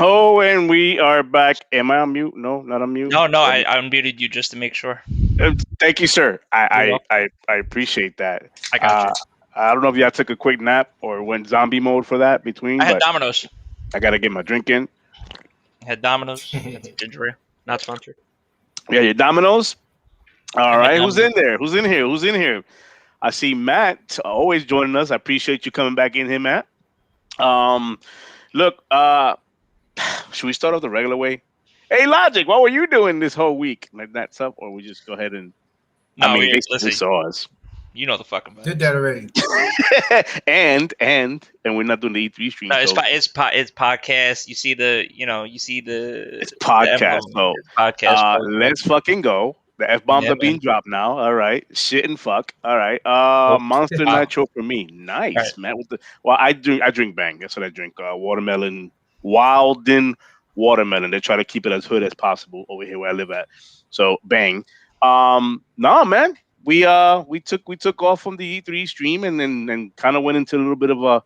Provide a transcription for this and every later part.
Oh, and we are back. Am I on mute? No, not on mute. No, I unmuted you just to make sure. Thank you, sir. You're I, welcome. I, I, I appreciate that. I got you. Uh, I don't know if y'all took a quick nap or went zombie mode for that I between, had but Domino's. I gotta get my drink in. I had Domino's. I got some ginger ale. Not sponsored. Yeah, your Domino's. I All had right, who's Domino's. in there? Who's in here? Who's in here? I see Matt always joining us. I appreciate you coming back in here, Matt. Um, look, should we start off the regular way? Hey, Logic, what were you doing this whole week? Like that stuff, or we just go ahead and? I No, mean, we they listen. saw us. You know the fucking Did vibes. that already. and we're not doing the E3 stream, No, so it's podcast. You see the it's podcast. emblem. So It's podcast. let's fucking go. The F bombs Yeah, are being man. dropped now. All right. Shit and fuck. All right. Well, Monster wow. Nitro for me. All right. Nice, man. With the well, I drink bang. That's what I drink. Watermelon, Walden watermelon. They try to keep it as hood as possible over here where I live at. So bang. No, man. We took off from the E3 stream and kind of went into a little bit of a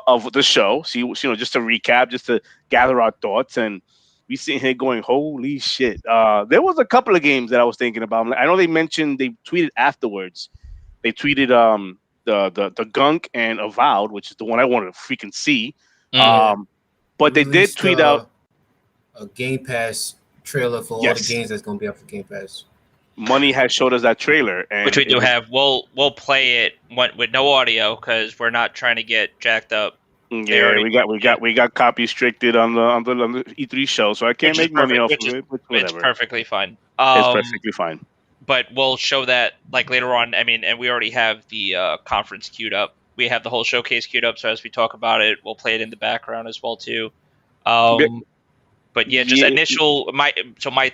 of the show. See, just to recap, just to gather our thoughts, and we sitting here going, "Holy shit!" There was a couple of games that I was thinking about. I know they mentioned they tweeted afterwards. They tweeted the Gunk and Avowed, which is the one I wanted to freaking see. Mm. But They they did released tweet out, a Game Pass trailer for all the yes, games that's gonna be up for Game Pass. Money has showed us that trailer, and Which we it do was have. We'll play it with no audio because we're not trying to get jacked up. They yeah, already we got copy restricted on the E3 show, so I can't which is make money perfect. off of it. But It's whatever, perfectly fine. it's perfectly fine. But we'll show that like later on. I mean, and we already have the conference queued up. We have the whole showcase queued up. So as we talk about it, we'll play it in the background as well too. But yeah, just Yeah, initial my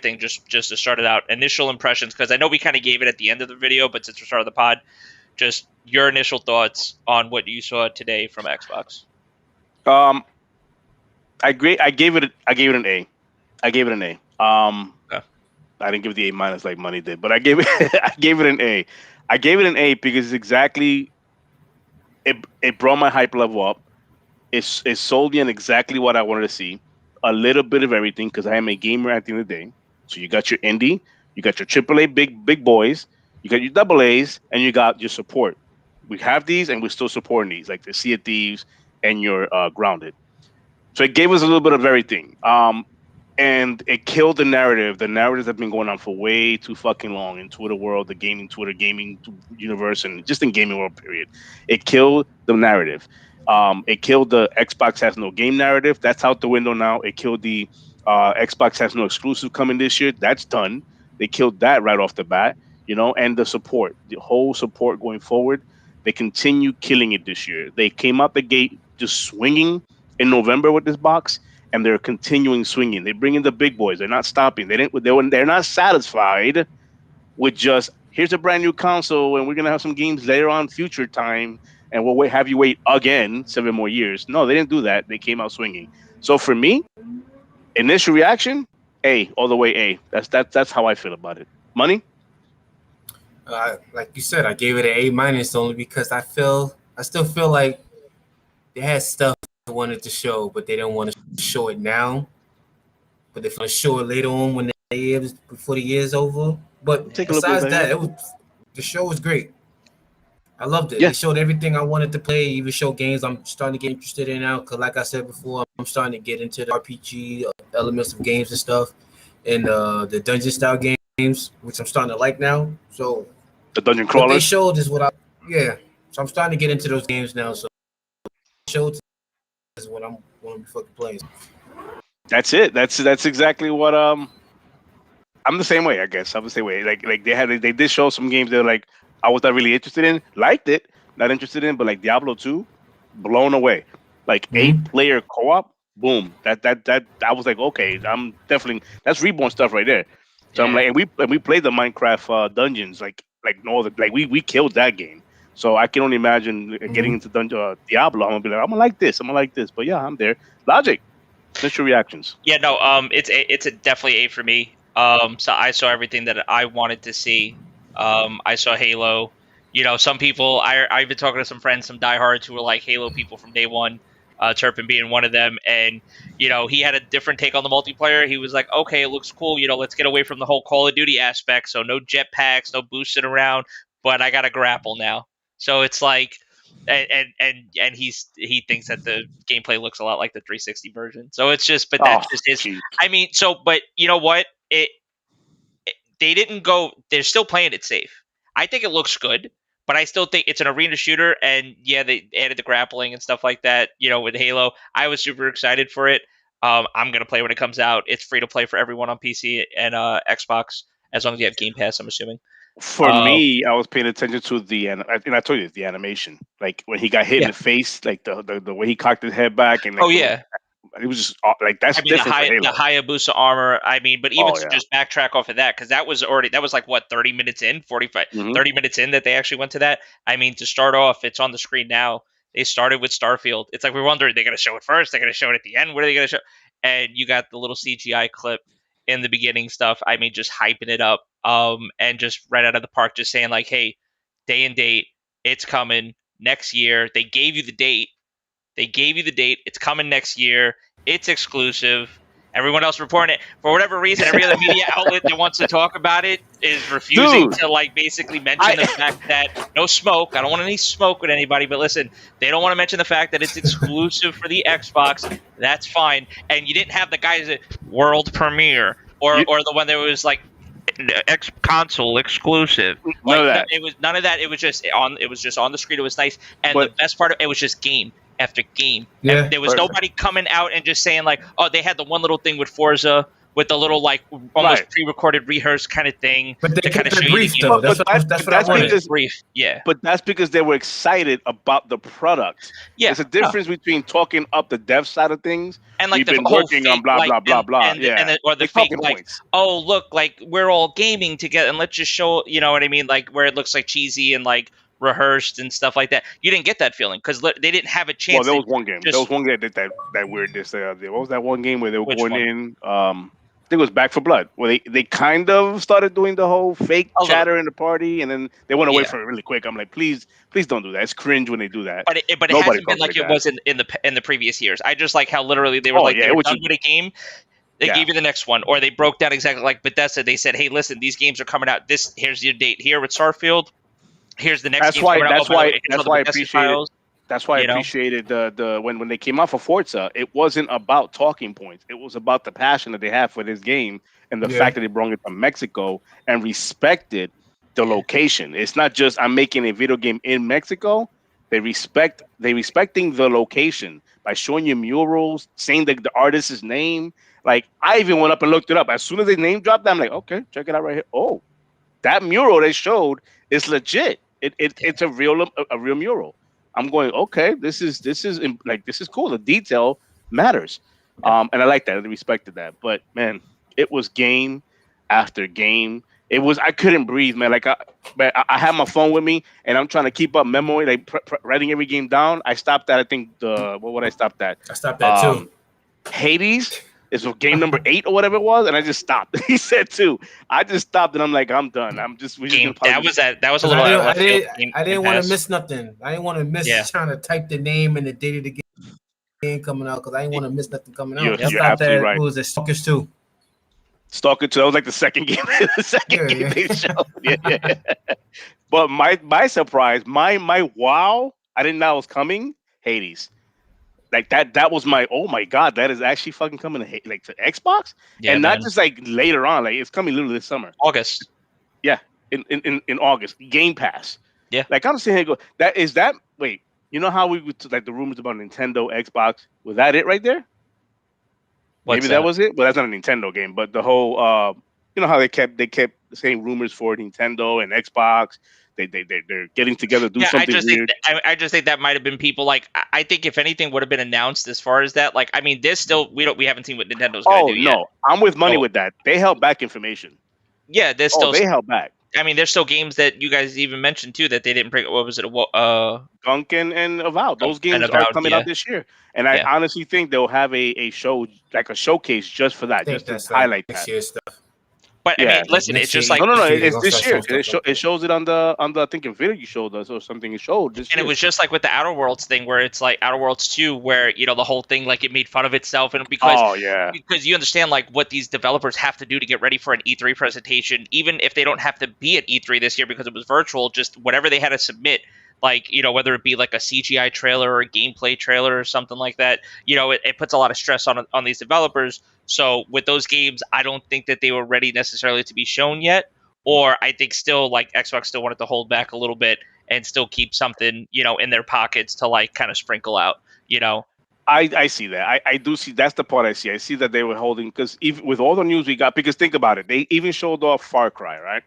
thing just to start it out, initial impressions, because I know we kind of gave it at the end of the video, but since we started the pod, just your initial thoughts on what you saw today from Xbox. I gave it an A. I gave it an A. Okay. I didn't give it the A minus like Money did, but I gave it I gave it an A. I gave it an A because exactly it brought my hype level up. It sold me on exactly what I wanted to see. A little bit of everything because I am a gamer at the end of the day. So you got your indie, you got your AAA big boys, you got your double A's, and you got your support. We have these, and we're still supporting these, like the Sea of Thieves and your Grounded. So it gave us a little bit of everything. And it killed the narrative. The narratives have been going on for way too fucking long in Twitter world, the Twitter gaming universe, and just in gaming world. Period. It killed the narrative. It killed the Xbox has no game narrative. That's out the window now. It killed the Xbox has no exclusive coming this year. That's done. They killed that right off the bat. And the support, the whole support going forward. They continue killing it this year. They came out the gate just swinging in November with this box, and they're continuing swinging. They bring in the big boys. They're not stopping. They're not satisfied with just here's a brand new console, and we're gonna have some games later on, future time, and have you wait again 7 more years. No, they didn't do that. They came out swinging. So for me, initial reaction, A, all the way A. That's how I feel about it. Money. Like you said, I gave it an A minus only because I still feel like they had stuff they wanted to show, but they didn't want to show it now. But they're gonna show it later on when before the year's over. But Take a little besides bit that, of the show was great. I loved it. yeah. They showed everything I wanted to play. Even showed games I'm starting to get interested in now. Cause like I said before, I'm starting to get into the RPG elements of games and stuff, and the dungeon style games, which I'm starting to like now. So The dungeon what they crawlers. showed is yeah. So I'm starting to get into those games now. So showed is what I'm going to be fucking playing. That's it. That's exactly what I'm the same way, I guess. I'm the same way. Like they did show some games that were like I was not really interested in, liked it, not interested in, but like Diablo 2, blown away. Like Mhm. 8-player co-op, boom. That I was like, okay, I'm definitely that's reborn stuff right there. So I'm Yeah. like, and we played the Minecraft dungeons like no other like we killed that game. So I can only imagine getting into Diablo. I'm gonna like this. I'm gonna like this. But yeah, I'm there. Logic. Initial reactions. Yeah, no, it's a definitely A for me. So I saw everything that I wanted to see. I saw Halo. Some people I've been talking to some friends, some diehards who were like Halo people from day one. Turpin being one of them. And, he had a different take on the multiplayer. He was like, okay, it looks cool. Let's get away from the whole Call of Duty aspect. So no jetpacks, no boosting around, but I got to grapple now. So it's like, and he thinks that the gameplay looks a lot like the 360 version. So it's just, but that's just his. Geez. I mean, but you know what? They didn't go. They're still playing it safe. I think it looks good, but I still think it's an arena shooter. And yeah, they added the grappling and stuff like that. With Halo, I was super excited for it. I'm gonna play when it comes out. It's free to play for everyone on PC and Xbox as long as you have Game Pass. I'm assuming. For me, I was paying attention to and I told you the animation, like when he got hit in the face, like the way he cocked his head back, and like, it was just like that's different. The Hayabusa armor. I mean, but even to just backtrack off of that, because that was like what 30 minutes in, 45, 30 minutes in that they actually went to that. I mean, to start off, it's on the screen now. They started with Starfield. It's like we're wondering, they're going to show it first, they're going to show it at the end. What are they going to show? And you got the little CGI clip in the beginning stuff. I mean, just hyping it up, and just right out of the park, just saying like, hey, day and date, it's coming next year. They gave you the date. It's coming next year. It's exclusive. Everyone else reporting it. For whatever reason, every other media outlet that wants to talk about it is refusing to like basically mention the fact that no smoke. I don't want any smoke with anybody, but listen, they don't want to mention the fact that it's exclusive for the Xbox. That's fine. And you didn't have the guys at world premiere or the one that was like X console exclusive. None of that. It was none of that. It was just on the screen. It was nice. And the best part of it was just game after game. Yeah, and there was nobody coming out and just saying like, oh, they had the one little thing with Forza with the little like almost pre-recorded rehearsed kind of thing. But they to kind of show brief you though. That's what I wanted. Brief, yeah. But that's because they were excited about the product. Yeah, there's a difference between talking up the dev side of things and like we've been working on blah blah blah blah. Or the fake like, points. Oh look, like we're all gaming together, and let's just show. You know what I mean? Like where it looks like cheesy and like rehearsed and stuff like that. You didn't get that feeling because they didn't have a chance. Well, there was one game. There was one game that did that weirdness. What was that one game where they were going in? I think it was Back for Blood, where they kind of started doing the whole fake chatter in the party, and then they went away from it really quick. I'm like, please don't do that. It's cringe when they do that. But it hasn't been like it was in the previous years. I just like how literally they were they were done with a game. They gave you the next one, or they broke down exactly like Bethesda. They said, hey, listen, these games are coming out. Here's your date here with Starfield. Here's the next. That's why I appreciated. That's why I appreciated the when they came out for Forza. It wasn't about talking points. It was about the passion that they have for this game and the fact that they brought it from Mexico and respected the location. It's not just I'm making a video game in Mexico. They respecting the location by showing you murals, saying the artist's name. Like I even went up and looked it up. As soon as they name dropped, I'm like, okay, check it out right here. Oh, that mural they showed is legit. It's a real mural. I'm going, okay, this is cool. The detail matters. And I like that. I respected that. But man, it was game after game. I couldn't breathe, man. Like I had my phone with me and I'm trying to keep up memory, like writing every game down. I stopped at, I think what would I stop at? I stopped at 2. Hades. It's game number 8 or whatever it was, and I just stopped. He said 2. I just stopped, and I'm like, I'm done. That was a little. I didn't want to miss nothing. I didn't want to miss trying to type the name and the date of the game coming out because I didn't want to miss nothing coming out. You're absolutely right. Who was it? Stalkers 2. Stalker 2. That was like the second game. Game they showed. Yeah. But my surprise, my wow, I didn't know it was coming. Hades. Like that was my, oh my god, that is actually fucking coming to Xbox, and not just like later on, like it's coming literally this summer, August. Yeah, in August, Game Pass. Yeah, like I'm sitting here go, wait, you know how we would like the rumors about Nintendo, Xbox, was that it right there? Maybe that was it. Well, that's not a Nintendo game, but the whole, you know how they kept saying rumors for Nintendo and Xbox. They're getting together to do something weird. I just think that might have been people like I think if anything would have been announced as far as that. Like I mean, there's still we haven't seen what Nintendo's going to do yet. I'm with money with that. They held back information. Yeah, there's still they held back. I mean, there's still games that you guys even mentioned too that they didn't bring. What was it? Gunk and Avowed. Those games are coming out this year, and I honestly think they'll have a show like a showcase just for that, just to highlight that. Next year stuff. But I Yeah. mean, listen, Next it's just year, like, No. E3, they're It's gonna this start year. showing stuff like It that. shows it on the I think Nvidia you showed us or something. It showed this and year. it was just like with the Outer Worlds thing, where it's like Outer Worlds 2, where the whole thing, like, it made fun of itself, and Oh yeah. because you understand like what these developers have to do to get ready for an E3 presentation, even if they don't have to be at E3 this year because it was virtual, just whatever they had to submit, like, whether it be like a CGI trailer or a gameplay trailer or something like that, it puts a lot of stress on these developers. So with those games, I don't think that they were ready necessarily to be shown yet, or I think still like Xbox still wanted to hold back a little bit and still keep something, in their pockets to like kind of sprinkle out. I see that. I do see that's the part I see. I see that they were holding because even with all the news we got, because think about it, they even showed off Far Cry, right?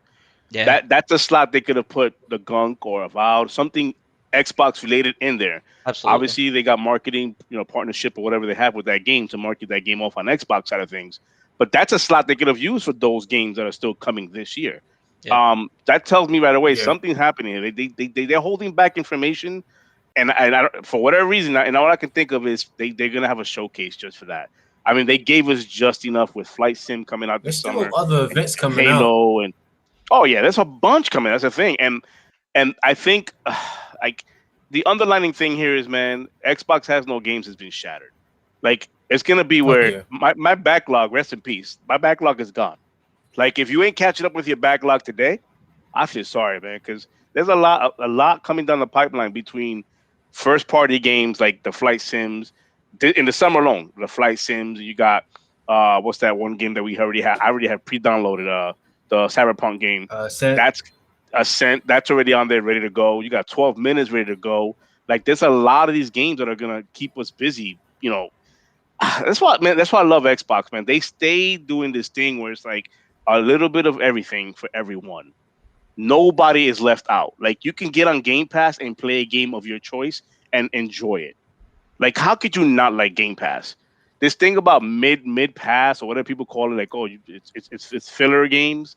Yeah, That's a slot they could have put the Gunk or Avowed, something Xbox related in there. absolutely. Obviously, they got marketing, partnership or whatever they have with that game to market that game off on Xbox side of things. But that's a slot they could have used for those games that are still coming this year. Yeah. That tells me right away Yeah. something's happening. They're holding back information, and I don't, for whatever reason, and all I can think of is they're gonna have a showcase just for that. I mean, they gave us just enough with Flight Sim coming out There's this still summer, other and events coming out. Halo, and oh yeah, there's a bunch coming. That's the thing, and I think like the underlining thing here is, man, Xbox has no games has been shattered. Like it's gonna be Oh where yeah. my backlog, rest in peace, my backlog is gone. Like if you ain't catching up with your backlog today, I feel sorry, man, because there's a lot coming down the pipeline between first party games like the flight sims. In the summer alone, the flight sims. You got what's that one game that we already had? I already had pre-downloaded the Cyberpunk game. Sent. That's Ascent. That's already on there, ready to go. You got 12 minutes ready to go. Like there's a lot of these games that are gonna keep us busy. That's why, man. That's why I love Xbox, man. They stay doing this thing where it's like a little bit of everything for everyone. Nobody is left out. Like you can get on Game Pass and play a game of your choice and enjoy it. Like how could you not like Game Pass? This thing about mid pass or whatever people call it, like it's filler games.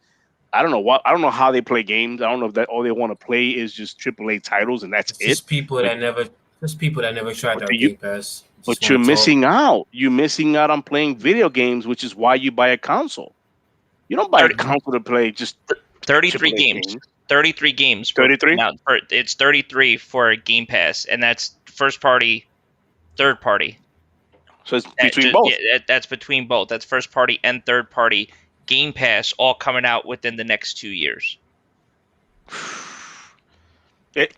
I don't know how they play games. I don't know if that all they want to play is just AAA titles and that's It's it. just people But that never. There's people that never tried but out you Game Pass. Just but you're want to talk. missing out. You're missing out on playing video games, which is why you buy a console. You don't buy a 30, console to play just 33 AAA games. games. 33 games. 33? It's 33 for Game Pass, and that's first party, third party. So it's between both. Yeah, that's between both. That's first party and third party. Game Pass all coming out within the next 2 years. They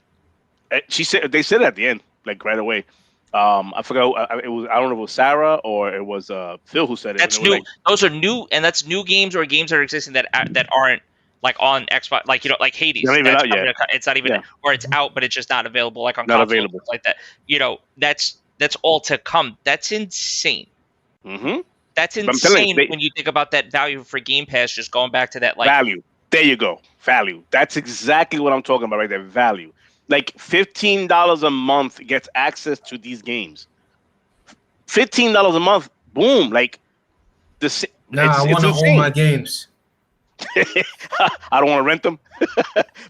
said it at the end, like right away. I forgot. It was I don't know if it was Sarah or it was Phil who said it. That's and they were new. Those are new, and that's new games or games that are existing that aren't like on Xbox, like like Hades. They're not even That's out yet. It's not even, Yeah. or it's out, but it's just not available, like on Not console, available. like that. That's all to come. That's insane. Mm-hmm. That's I'm telling you, insane when you think about that value for Game Pass. Just going back to that, like, value. There you go. Value. That's exactly what I'm talking about right there. Value. Like $15 a month gets access to these games. $15 a month. Boom. Like Nah, I it's want to own my insane. games. I don't want to rent them.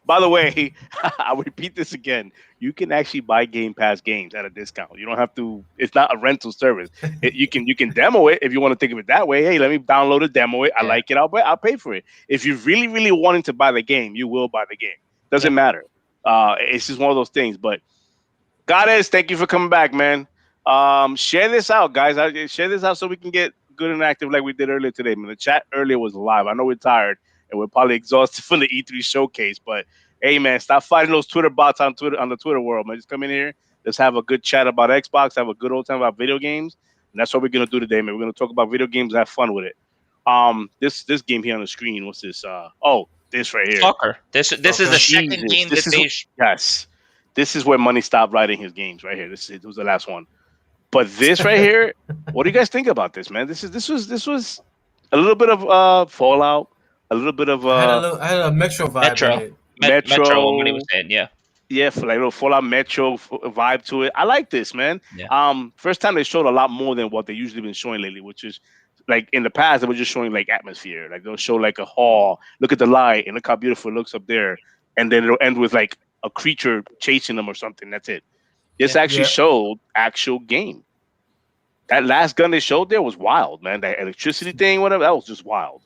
By the way, I'll repeat this again. You can actually buy Game Pass games at a discount. You don't have to. It's not a rental service. You can demo it if you want to think of it that way. Hey, let me download it, demo it. I Yeah. like it. I'll pay for it. If you really wanting to buy the game, you will buy the game. Doesn't matter. It's just one of those things. But Goddess, thank you for coming back, man. Share this out, guys. Share this out so we can get good and active like we did earlier today. Man, the chat earlier was live. I know we're tired and we're probably exhausted from the E3 showcase, but hey, man, stop fighting those Twitter bots on the Twitter world, man. Just come in here. Let's have a good chat about Xbox. Have a good old time about video games, and that's what we're gonna do today, man. We're gonna talk about video games and have fun with it. This game here on the screen. What's this? This right here. soccer. This is the second Jesus, game this that is- Yes, this is where money stopped writing his games right here. This was the last one. But this right here, what do you guys think about this, man? This was a little bit of Fallout, a little bit of I had a Metro vibe Metro. in it. Metro. What he was saying, yeah. yeah, for like a little Fallout Metro vibe to it. I like this, man. Yeah. First time they showed a lot more than what they usually been showing lately, which is like in the past they were just showing like atmosphere. Like they'll show like a hall, look at the light and look how beautiful it looks up there, and then it'll end with like a creature chasing them or something. That's it. This actually showed actual game. That last gun they showed there was wild, man. That electricity thing, whatever, that was just wild.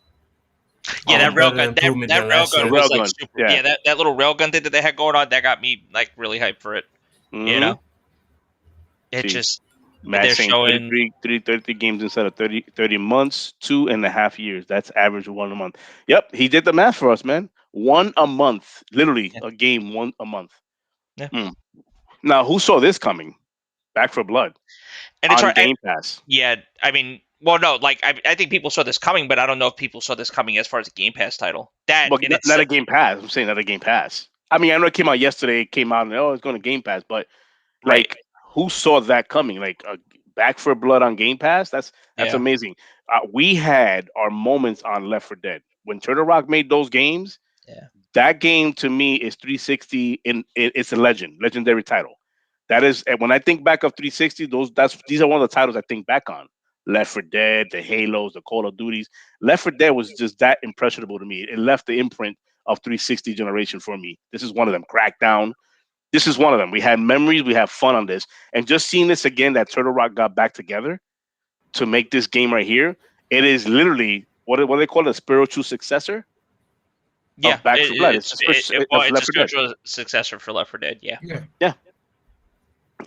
Yeah, that better railgun, improvement that than last railgun year. was like Railgun, super. yeah. Yeah, that little railgun thing that they had going on, that got me like really hyped for it. You Mm-hmm. know, it See, just Matt they're saying showing. 33 games instead of 30 months, 2.5 years. That's average of one a month. Yep, he did the math for us, man. One a month, literally Yeah, a game, one a month. yeah. Mm. Now, who saw this coming? Back for Blood And it's on hard. Game Pass. Yeah, I mean, well, no, like I think people saw this coming, but I don't know if people saw this coming as far as a Game Pass title. That Well, in not a itself, Game Pass. I'm saying not a Game Pass. I mean, I know it came out yesterday. It came out and it's going to Game Pass, but right? like, who saw that coming? Like, Back for Blood on Game Pass. That's Yeah, amazing. We had our moments on Left 4 Dead when Turtle Rock made those games. yeah, That game to me is 360. It's a legendary title. That is, and when I think back of 360, these are one of the titles I think back on. Left 4 Dead, the Halos, the Call of Duties. Left 4 Dead was just that impressionable to me. It left the imprint of 360 generation for me. This is one of them. Crackdown. This is one of them. We had memories. We have fun on this, and just seeing this again, that Turtle Rock got back together to make this game right here. It is literally what they call a spiritual successor yeah. of Back for Blood. It's Well, of it's a Left 4 Dead. spiritual successor for Left 4 Dead. Yeah, Yeah. Yeah.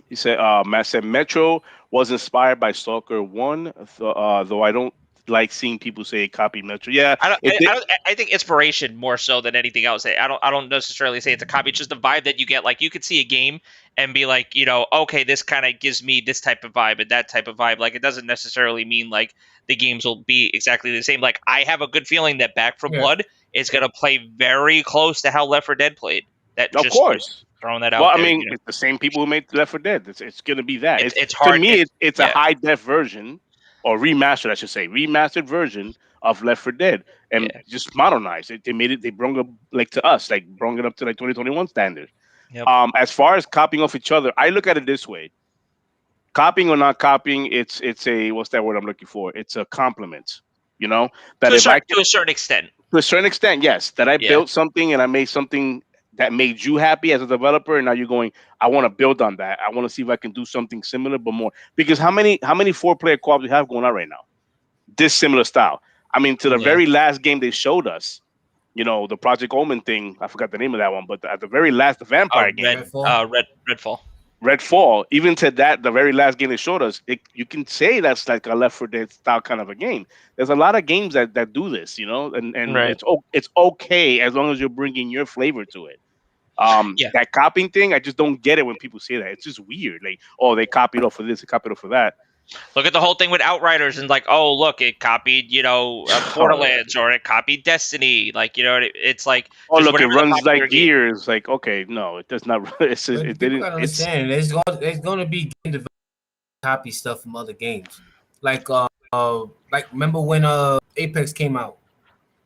He said, Matt said, Metro was inspired by Stalker 1, though I don't like seeing people say it copied Metro. Yeah, I don't. it did. I think inspiration more so than anything else. I don't necessarily say it's a copy. It's just the vibe that you get. Like you could see a game and be like, okay, this kind of gives me this type of vibe and that type of vibe. Like it doesn't necessarily mean like the games will be exactly the same. Like I have a good feeling that Back for Yeah. Blood is going to play very close to how Left 4 Dead played. That Of just course. throwing that Well, out I there. mean, it's the same people who made Left 4 Dead. It's going to be that. It's To hard. me, it's a yeah. high def version, or remastered, I should say, remastered version of Left 4 Dead, and Yeah. just modernized it. They made it. They brought it like to us, like brought it up to like 2021 standard. Yep. As far as copying off each other, I look at it this way: copying or not copying, it's a, what's that word I'm looking for? It's a compliment. That if I To a certain extent. to a certain extent, yes, that I Yeah. built something and I made something that made you happy as a developer, and now you're going, I want to build on that. I want to see if I can do something similar but more. Because how many 4-player co-ops we have going on right now? This similar style. I mean, to the Yeah. very last game they showed us, the Project Omen thing. I forgot the name of that one, but at the very last, the vampire game, Redfall. Redfall. Even to that, the very last game they showed us, you can say that's like a Left 4 Dead style kind of a game. There's a lot of games that do this, and Right. it's okay as long as you're bringing your flavor to it. Yeah. That copying thing, I just don't get it when people say that. It's just weird. Like, oh, they copied off of this, they copied off of that. Look at the whole thing with Outriders and like, oh, look, it copied, Borderlands or it copied Destiny. Like, it's like, Oh, just look, it whatever the runs popular like game- Gears. Like, okay, no, it does not. It's But it people didn't. gotta It's understand there's going to be game developers copy stuff from other games. Like remember when Apex came out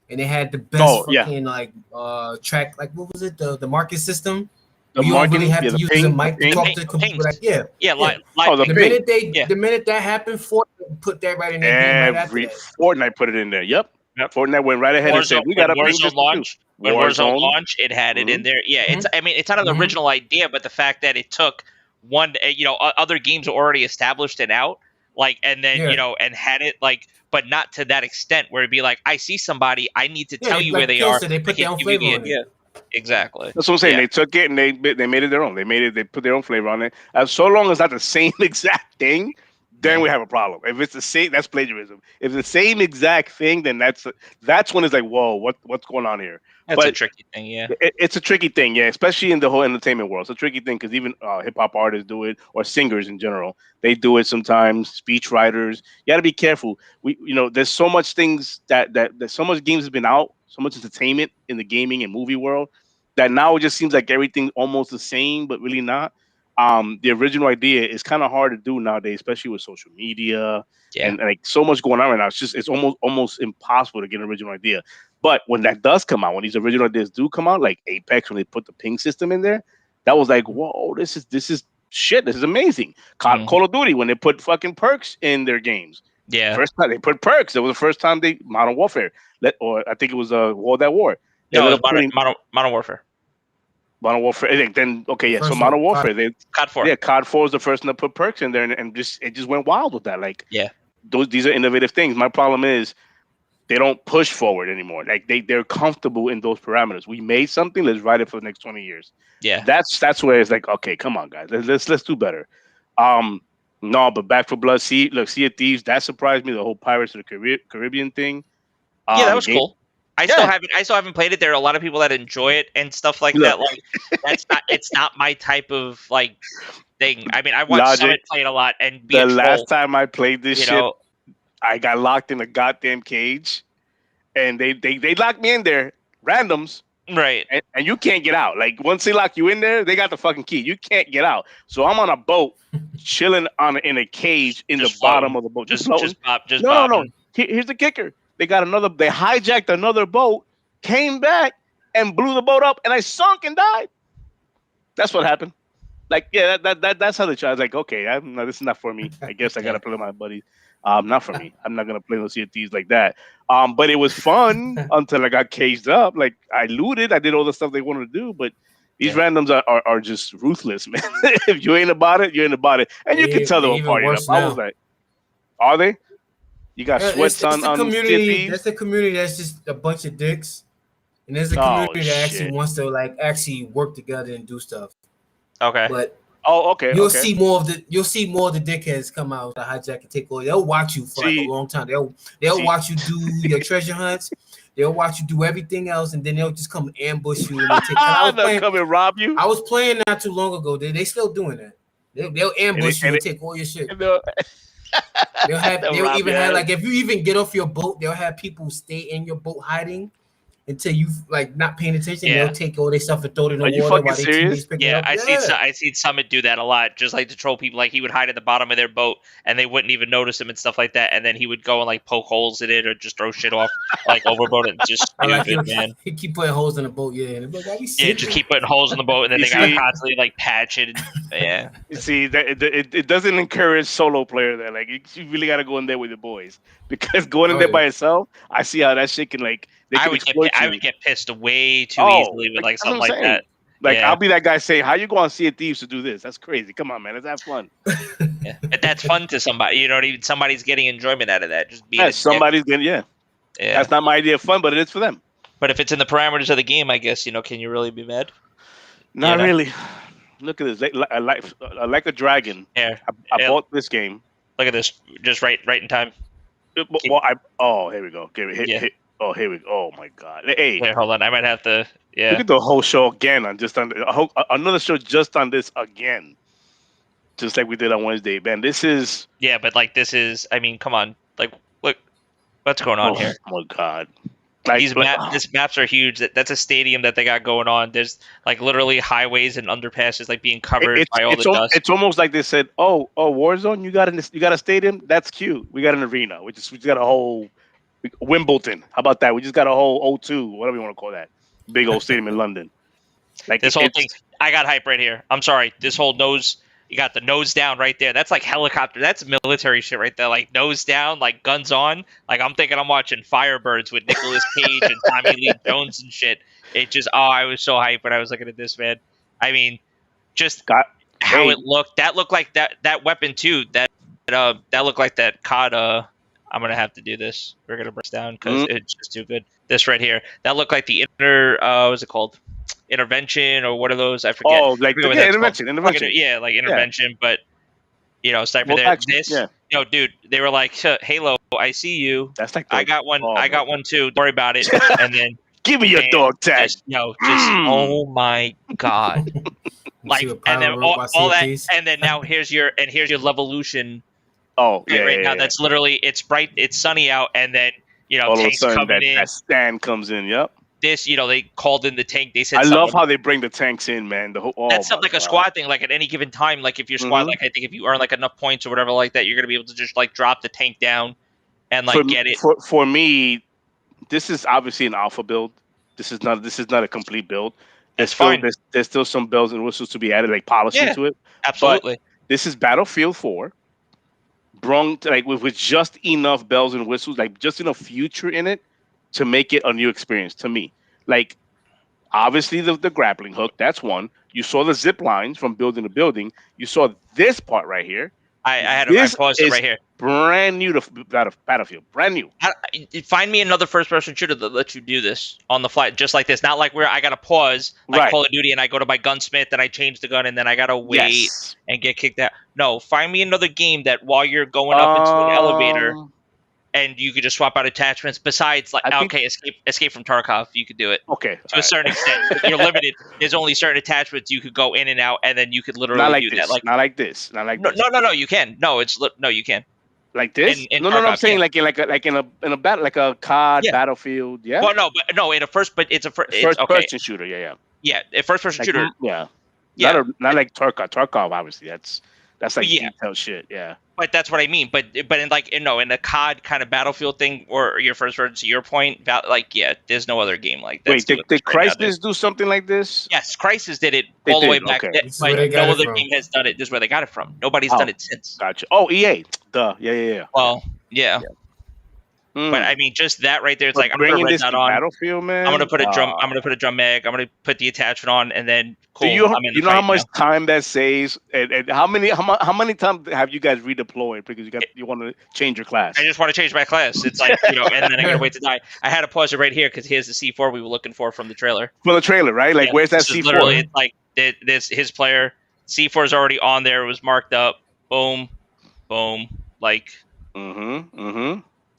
and they had the best yeah. fucking track, like what was it, the market system? the You don't marketing. really have Yeah, to the use ping, a mic the to ping. talk to the computer. Like, yeah. live Oh, the The ping. minute the minute that happened, Fortnite put that right in their game right after Every that. Fortnite put it in there. Yep. Yep. Fortnite went right ahead and said, "We got a ping system too." When Warzone Warzone. launched, it had it in Mhm. there. Yeah, Mhm. it's not an Mhm. original idea, but the fact that it took one, other games were already established and out, like, and then Yeah. and had it like, but not to that extent where it'd be like, I see somebody, I need to Yeah, tell you like where they Phil are. said, they put I can their own give you flavor the on it. idea. Exactly. That's what I'm saying. Yeah. They took it and they made it their own. They made it. They put their own flavor on it. As so long as not the same exact thing, then Yeah. we have a problem. If it's the same, that's plagiarism. If it's the same exact thing, then that's when it's like, whoa, what's going on here? That's a But tricky thing. Yeah. it's a tricky thing, yeah, especially in the whole entertainment world. It's a tricky thing because even hip hop artists do it, or singers in general. They do it sometimes. Speech writers, you got to be careful. There's so much things that so much games has been out, so much entertainment in the gaming and movie world that now it just seems like everything almost the same, but really not. The original idea is kind of hard to do nowadays, especially with social media Yeah. and like so much going on right now. It's almost impossible to get an original idea. But when that does come out, when these original ideas do come out, like Apex, when they put the ping system in there, that was like, whoa, this is shit. This is amazing. Call of Duty, when they put fucking perks in their games. Yeah. First time they put perks. It was the first time they Modern Warfare. Or I think it was World at War. They No, ended it was up putting Modern Warfare. Modern Warfare. Then okay, yeah. So First Modern one, Warfare. They COD 4. yeah, COD 4 is the first one to put perks in there, and it just went wild with that. Like Yeah. these are innovative things. My problem is they don't push forward anymore. Like they're comfortable in those parameters. We made something, let's ride it for the next 20 years. Yeah. That's where it's like, okay, come on, guys, let's do better. Um, no, but Back for Blood, Sea of Thieves, that surprised me. The whole Pirates of the Caribbean thing. Yeah, that was cool. I still Yeah. haven't played it. There are a lot of people that enjoy it and stuff like that. Like it's not my type of like thing. I mean, I watched Summit play it a lot and be the a troll, last time I played this shit, know? I got locked in a goddamn cage, and they locked me in there, randoms, right? And you can't get out. Like once they lock you in there, they got the fucking key. You can't get out. So I'm on a boat, chilling in a cage in the bottom of the boat, just floating. No. Here's the kicker. They hijacked another boat, came back, and blew the boat up, and I sunk and died. That's what happened. Like, yeah, that's how they try. I was like, okay, no, this is not for me. I guess I gotta play with my buddies. Not for me. I'm not gonna play with Sea of Thieves like that. But it was fun until I got caged up. Like I looted, I did all the stuff they wanted to do, but these randoms are just ruthless, man. If you ain't about it, you ain't about it, and you can tell them apart. I was like, are they? You got sweats on community. That's a community that's just a bunch of dicks, and there's a community that actually wants to actually work together and do stuff. Okay. But okay. You'll see more of the dickheads come out to hijack and take over. They'll watch you for a long time. They'll watch you do your treasure hunts. They'll watch you do everything else, and then they'll just come ambush you and they come and rob you. I was playing not too long ago. They still doing that. They'll ambush you and take all your shit. They'll even have if you even get off your boat, they'll have people stay in your boat hiding until you not paying attention. Yeah. They'll take all their stuff and throw it in the water. Are you fucking serious? Yeah, I seen Summit do that a lot, just like to troll people. Like he would hide at the bottom of their boat and they wouldn't even notice him and stuff like that. And then he would go and poke holes in it or just throw shit off overboard and just stupid, man. He keep putting holes in the boat, and just keep putting holes in the boat, and then they gotta constantly patch it. And, You see, it doesn't encourage solo player there. Like you really gotta go in there with the boys, because going in there by yourself, I see how that shit can I would get pissed way too easily with something like that. I'll be that guy saying, "How you go on Sea of Thieves to do this? That's crazy. Come on, man. Let's have fun." Yeah. But that's fun to somebody. Even somebody's getting enjoyment out of that. Just being somebody's getting yeah. That's not my idea of fun, but it is for them. But if it's in the parameters of the game, I guess can you really be mad? Not really. Look at this. Like a dragon. Yeah. I bought this game. Look at this. Just right in time. Well, here we go. Oh, here we go. Oh my God. Hey, here, hold on. I might have to. Yeah. Look at the whole show again another show just on this again, just like we did on Wednesday. Man, this is. Yeah, but this is. I mean, come on. Look, what's going on here? Oh my God. These maps are huge. That's a stadium that they got going on. There's literally highways and underpasses being covered by all the dust. It's almost like they said, "Oh, Warzone, you got a stadium? That's cute. We got an arena. We just got a whole Wimbledon. How about that? We just got a whole O2, whatever you want to call that, big old stadium in London." This whole thing, I got hype right here. I'm sorry. This whole nose. You got the nose down right there. That's helicopter. That's military shit right there. Nose down, guns on. I'm thinking I'm watching Firebirds with Nicolas Cage and Tommy Lee Jones and shit. It just, I was so hyped when I was looking at this, man. I mean, just how it looked. That looked like that weapon too. That looked like that COD. I'm gonna have to do this. We're gonna break down because it's just too good. This right here. That looked like the what's it called? Intervention or what are those? I forget. Oh, intervention. Yeah, intervention. But Cypher there. Dude, they were like, Halo, I see you. That's I got one. I got one too. Don't worry about it. And then give me your dog tag. Oh my God. And then all that, and then now here's your Levolution. Oh yeah. Now that's literally it's bright, it's sunny out, and then all tanks of a sudden coming in. That stand comes in. Yep. This, they called in the tank. They said, I love how they bring the tanks in, man. That's something a squad thing. At any given time, if your squad, I think if you earn enough points or whatever like that, you're gonna be able to just drop the tank down and get it. For me, this is obviously an alpha build. This is not a complete build. There's still some bells and whistles to be added, polishing to it. Absolutely. But this is Battlefield 4. Brung with just enough bells and whistles, just enough future in it to make it a new experience to me. Obviously the grappling hook, that's one. You saw the zip lines from building to building. You saw this part right here. I had to pause it right here. brand new to Battlefield, brand new. Find me another first-person shooter that lets you do this on the fly, just like this. Not like where I gotta pause, like Right. Call of Duty, and I go to my gunsmith and I change the gun, and then I gotta wait Yes. and get kicked out. No, find me another game that while you're going up into an elevator, and you could just swap out attachments. Besides, like, okay, Escape from Tarkov, you could do it. Okay. To a certain extent, but you're limited. There's only certain attachments you could go in and out, and then you could literally do that. Like, not like this. Not like this. No, you can. No, you can. Like this? In No, Tarkov, I'm saying like in a battle, like a COD Battlefield. Yeah. Well, no, in a first, but it's a first-person shooter. Yeah. A first-person shooter. Yeah. Yeah. Not like Tarkov. Tarkov, obviously, that's like detailed shit. Yeah. But that's what I mean. But in the COD kind of Battlefield thing, or your first person, to your point, there's no other game like that. Wait, did Crysis do something like this? Yes, Crysis did it all the way back. Okay. But no other game has done it. This is where they got it from. Nobody's done it since. Gotcha. Oh, EA. Duh. Yeah. Well, yeah. But I mean, just that right there. It's like I'm gonna rent that on Battlefield, man. I'm gonna put a drum. I'm gonna put a drum mag. I'm gonna put the attachment on, and then cool. Do you know how much time that saves, and how many times have you guys redeployed because you want to change your class? I just want to change my class. It's like and then I gotta wait to die. I had to pause it right here because here's the C4 we were looking for from the trailer. From the trailer, right? Like, where's that C4? Literally, it's like this. His player C4 is already on there. It was marked up. Boom, boom. Like.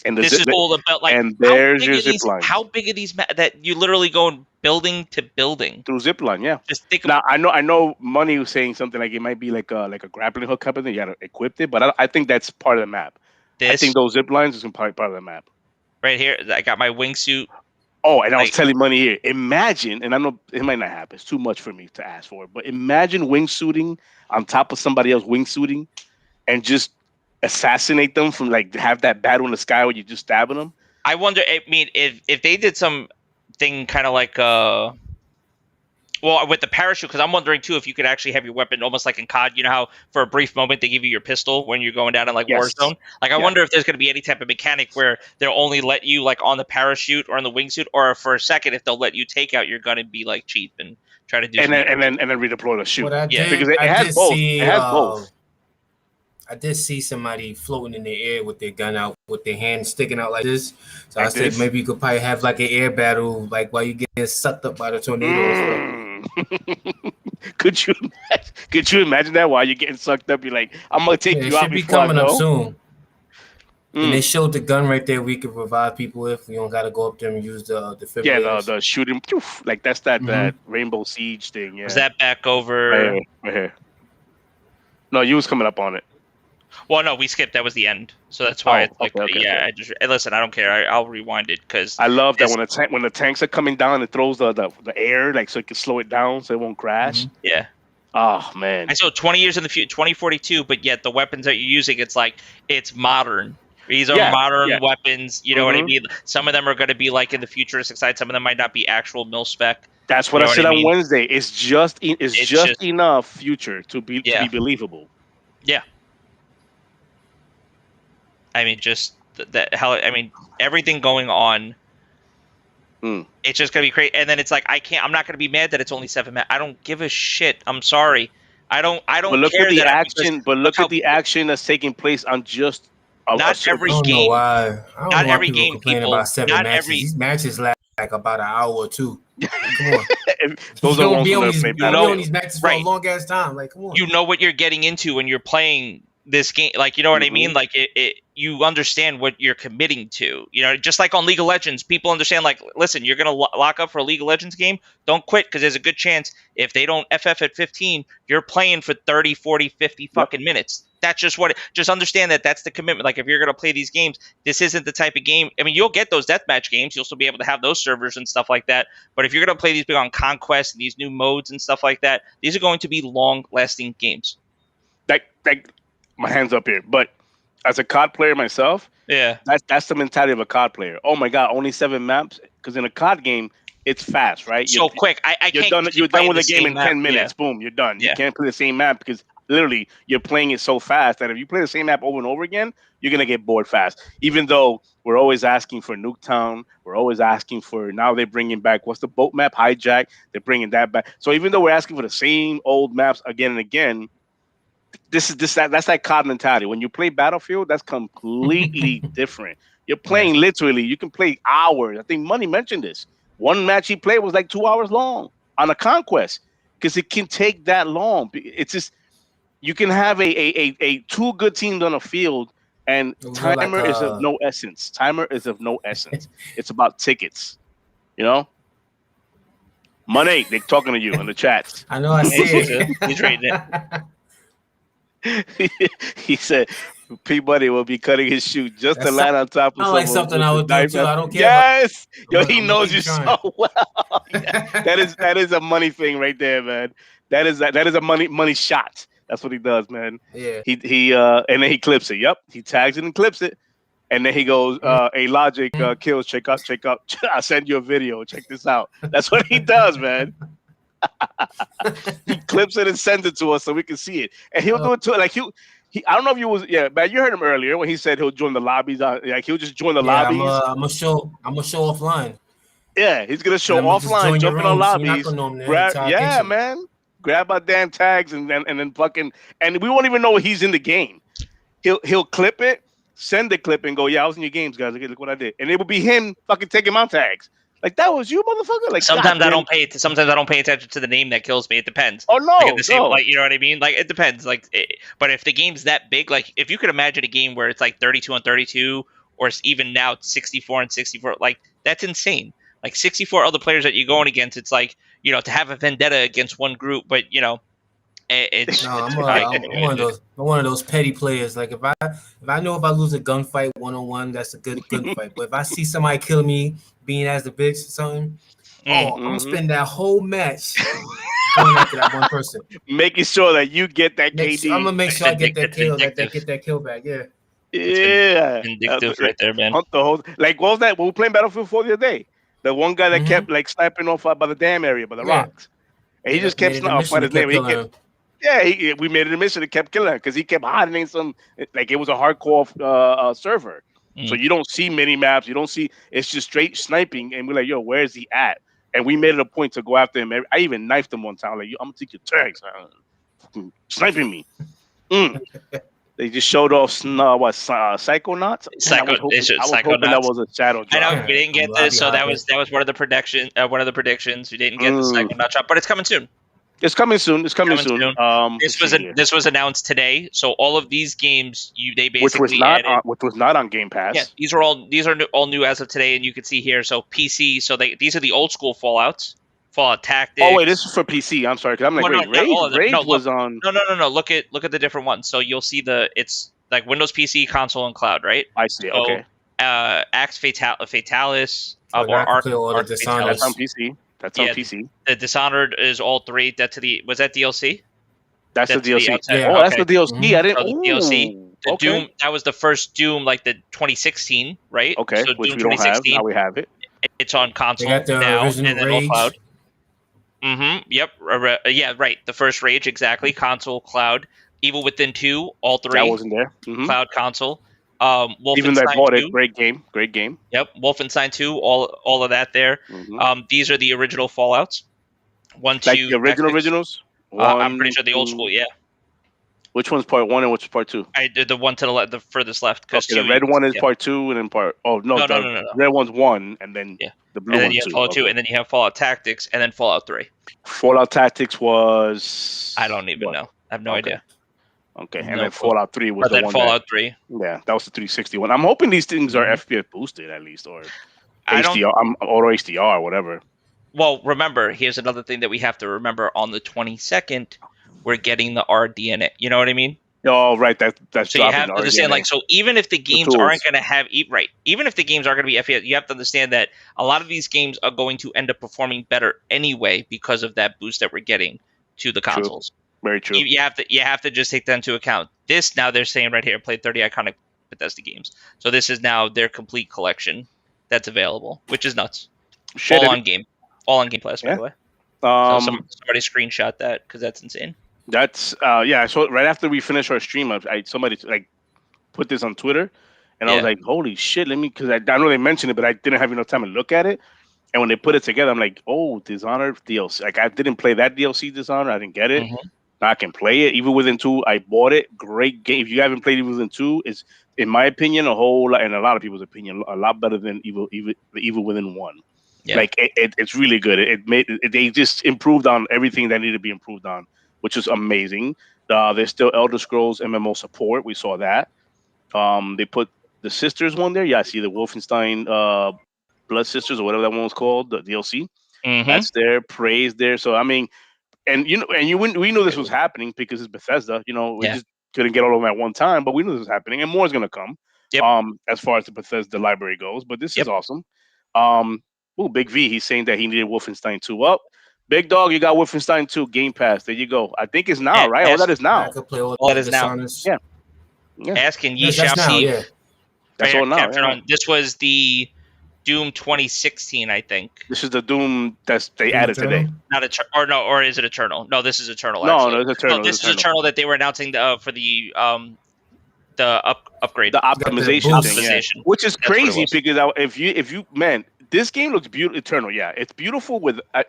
And this is all about like. And there's your zip line. How big are these that you literally going building to building through zip line? Yeah. Just think. Now I know. Money was saying something like it might be like a grappling hook type of thing. You gotta equip it, but I think that's part of the map. I think those zip lines is part of the map. Right here, I got my wingsuit. Oh, and I was telling Money here. Imagine, and I know it might not happen. It's too much for me to ask for, but imagine wingsuiting on top of somebody else wingsuiting, and just assassinate them from like have that battle in the sky where you're just stabbing them. I wonder. I mean, if they did some thing kind of like with the parachute, because I'm wondering too if you could actually have your weapon almost like in COD. You know how for a brief moment they give you your pistol when you're going down in like Warzone. Like I wonder if there's going to be any type of mechanic where they'll only let you like on the parachute or on the wingsuit, or for a second if they'll let you take out your gun and be like cheap and try to do and then redeploy the shoot. Because it has both. It has both. I did see somebody floating in the air with their gun out, with their hand sticking out like this. So I said maybe you could probably have like an air battle, like while you get sucked up by the tornado. Could you imagine that while you're getting sucked up? You're like, I'm gonna take you out. Should be coming up soon. And they showed the gun right there. We could revive people if we don't gotta go up there and use the defibrillators. Yeah, the shooting, like that's that Rainbow Siege thing. Yeah, was that back over? Right here. No, you was coming up on it. Well, no, we skipped. That was the end, so that's why it's like, I just listen. I don't care. I'll rewind it because I love that when the tanks are coming down, it throws the air like so it can slow it down so it won't crash. Yeah. Oh man. And so 20 years in the future, 2042, but yet the weapons that you're using, it's modern. These are modern weapons. You know what I mean? Some of them are going to be like in the futuristic side. Some of them might not be actual mil spec. That's what I said on Wednesday. It's just enough future to be believable. Yeah. I mean, just everything going on. It's just gonna be crazy. And then it's like I'm not gonna be mad that it's only 7 minutes. I don't give a shit. I'm sorry. I don't but look care at the action. But look at the action that's taking place on just not every game. I don't know why. Not every game. People about 7 matches. These matches last like about an hour or two. Like, come on. Those you are don't be on ones these matches for a long ass time. Like, come on. You know what you're getting into when you're playing this game, like, you know what I mean? Like you understand what you're committing to, you know, just like on League of Legends, people understand, like, listen, you're going to lock up for a League of Legends game. Don't quit. Cause there's a good chance if they don't FF at 15, you're playing for 30, 40, 50 fucking minutes. That's just just understand that that's the commitment. Like if you're going to play these games, this isn't the type of game. I mean, you'll get those deathmatch games. You'll still be able to have those servers and stuff like that. But if you're going to play these big on Conquest and these new modes and stuff like that, these are going to be long lasting games. Like, my hands up here, but as a COD player myself, that's the mentality of a COD player. Oh my god, only 7 maps? Because in a COD game, it's fast, right? So quick. You're done with the game in 10 minutes. Boom, you're done. You can't play the same map because literally you're playing it so fast that if you play the same map over and over again, you're gonna get bored fast. Even though we're always asking for Nuketown, we're always asking for, now they're bringing back, what's the boat map? Hijack. They're bringing that back. So even though we're asking for the same old maps again and again, That's like COD mentality. When you play Battlefield, that's completely different. You're playing literally. You can play hours. I think Money mentioned this. One match he played was like 2 hours long on a conquest because it can take that long. It's just you can have a two good teams on a field, and timer is of no essence. Timer is of no essence. It's about tickets. You know, Money. They're talking to you in the chats. I know. I see it. He's rating it. He said Peabody will be cutting his shoe just to land on top of someone. Like something I would do too. I don't care. Yes, yo, he knows you so well. That is a Money thing right there, man. That is a money shot. That's what he does, man. Yeah. He and then he clips it. Yep, he tags it and clips it, and then he goes, "A Logic kills. Check out. I'll send you a video. Check this out." That's what he does, man. He clips it and sends it to us so we can see it, and he'll do it too. Like he I don't know if you was man. You heard him earlier when he said he'll join the lobbies. Like he'll just join the lobbies. I'm gonna show offline. Yeah, he's gonna show offline, jump in the lobbies. Man. Grab our damn tags and then fucking, and we won't even know he's in the game. He'll clip it, send the clip, and go, "Yeah, I was in your games, guys. Look what I did." And it will be him fucking taking my tags. Like that was you, motherfucker. Like sometimes I don't pay attention to the name that kills me. It depends. Oh no, like you know what I mean. Like it depends. But if the game's that big, like if you could imagine a game where it's like 32 on 32, or it's even now 64 and 64, like that's insane. Like 64 other players that you're going against, it's like, you know, to have a vendetta against one group, but you know, it's. No, I'm one of those petty players. Like if I know if I lose a gunfight 1-on-1, that's a good gunfight. But if I see somebody kill me, being as the bitch or something, I'm gonna spend that whole match going after that one person, making sure that you get that KD. I'm gonna make sure I get that kill, get that kill back. Yeah. Yeah, vindictive right there, man. Hunt the whole, like what was that? We were playing Battlefield 4 the other day. The one guy that kept like sniping off by the dam area, by the rocks, and he just kept sniping his name. We made it a mission. It kept killing him because he kept hiding in some, like it was a hardcore server, so you don't see mini maps. You don't see. It's just straight sniping, and we're like, yo, where's he at? And we made it a point to go after him. I even knifed him one time. Like, yo, I'm gonna take your tags. Sniping me. They just showed off Psychonauts. I was hoping that was a shadow drop. I know we didn't get this, so that was one of the predictions. We didn't get the Psychonaut drop, but it's coming soon. It's coming soon. This was announced today. So all of these games, they basically which was not on Game Pass. Yeah, these are all new as of today, and you can see here. So PC. So these are the old school Fallouts. Fallout Tactics. Oh wait, this is for PC. I'm sorry, because I'm like, Rage was on. No. Look at the different ones. So you'll see it's like Windows PC, console, and cloud, right? I see. So, okay. Axe Fatalis or Arc. That's on PC. That's on PC. The Dishonored is all three. Was that DLC? That's the DLC. That's the DLC. I didn't. The DLC. The Doom. That was the first Doom, like the 2016, right? Okay. So which Doom we don't have. Now we have it. It's on console now, and then all cloud. Yep. Yeah. Right. The first Rage, exactly. Console, cloud. Evil Within 2, all three. That wasn't there. Cloud, console. Even though I bought it, great game. Yep. Wolfenstein 2, all of that there. These are the original Fallouts. 1, 2. Like the originals. I'm pretty sure the old school. Yeah. Which one's part 1 and which is part 2? I did the one to the left, the furthest left. Okay, the red one is part 2, and then part. Oh no, the red one's 1, and then the blue one's 2. And then you have Fallout 2, and then you have Fallout Tactics, and then Fallout 3. Fallout Tactics was. I don't even know. I have no idea. Okay, and then Fallout 3 was the one. Fallout 3. Yeah, that was the 360 one. I'm hoping these things are FPS boosted at least, or HDR, auto HDR, or whatever. Well, remember, here's another thing that we have to remember: on the 22nd, we're getting the RDNA. You know what I mean? Oh, right. That's so you have to understand, like, so even if the games aren't going to have even if the games are going to be FPS, you have to understand that a lot of these games are going to end up performing better anyway because of that boost that we're getting to the consoles. True. Very true. You have to just take that into account. This now they're saying right here, play 30 iconic Bethesda games. So this is now their complete collection that's available, which is nuts. All on Game Pass, by the way. So somebody screenshot that because that's insane. That's I saw it right after we finished our stream. Somebody like put this on Twitter, and I was like, "Holy shit!" because I know they mentioned it, but I didn't have enough time to look at it. And when they put it together, I'm like, "Oh, Dishonored DLC!" Like I didn't play that DLC Dishonored. I didn't get it, I can play it. Evil Within 2, I bought it. Great game. If you haven't played Evil Within 2, it's, in my opinion, a whole lot, and a lot of people's opinion, a lot better than the Evil Within 1. Yeah. Like, it's really good. They just improved on everything that needed to be improved on, which is amazing. There's still Elder Scrolls MMO support. We saw that. They put the Sisters one there. Yeah, I see the Wolfenstein Blood Sisters or whatever that one was called, the DLC. Mm-hmm. That's there. Praise there. So I mean, and we knew this was happening because it's Bethesda. We Yeah. just couldn't get all of them at one time, but we knew this was happening, and more is gonna come. Yep. As far as the Bethesda library goes, but this Yep. is awesome. Big V, he's saying that he needed Wolfenstein 2. Up, Big Dog, you got Wolfenstein 2 Game Pass. There you go. I think it's now, right? All that is now. I could play all that is now. Yeah. Asking ye Yes, shall that's now, see. yeah. That's all now. Yeah. This was the Doom 2016, I think. This is the Doom that they Doom added Eternal? today. Or is it Eternal? No, this is Eternal. No, actually. no, it's Eternal. No, this it's is Eternal that they were announcing for the upgrade. The optimization thing, yeah. Optimization. Which is That's what it crazy was. because if you man, this game looks beautiful. Eternal, yeah, it's beautiful.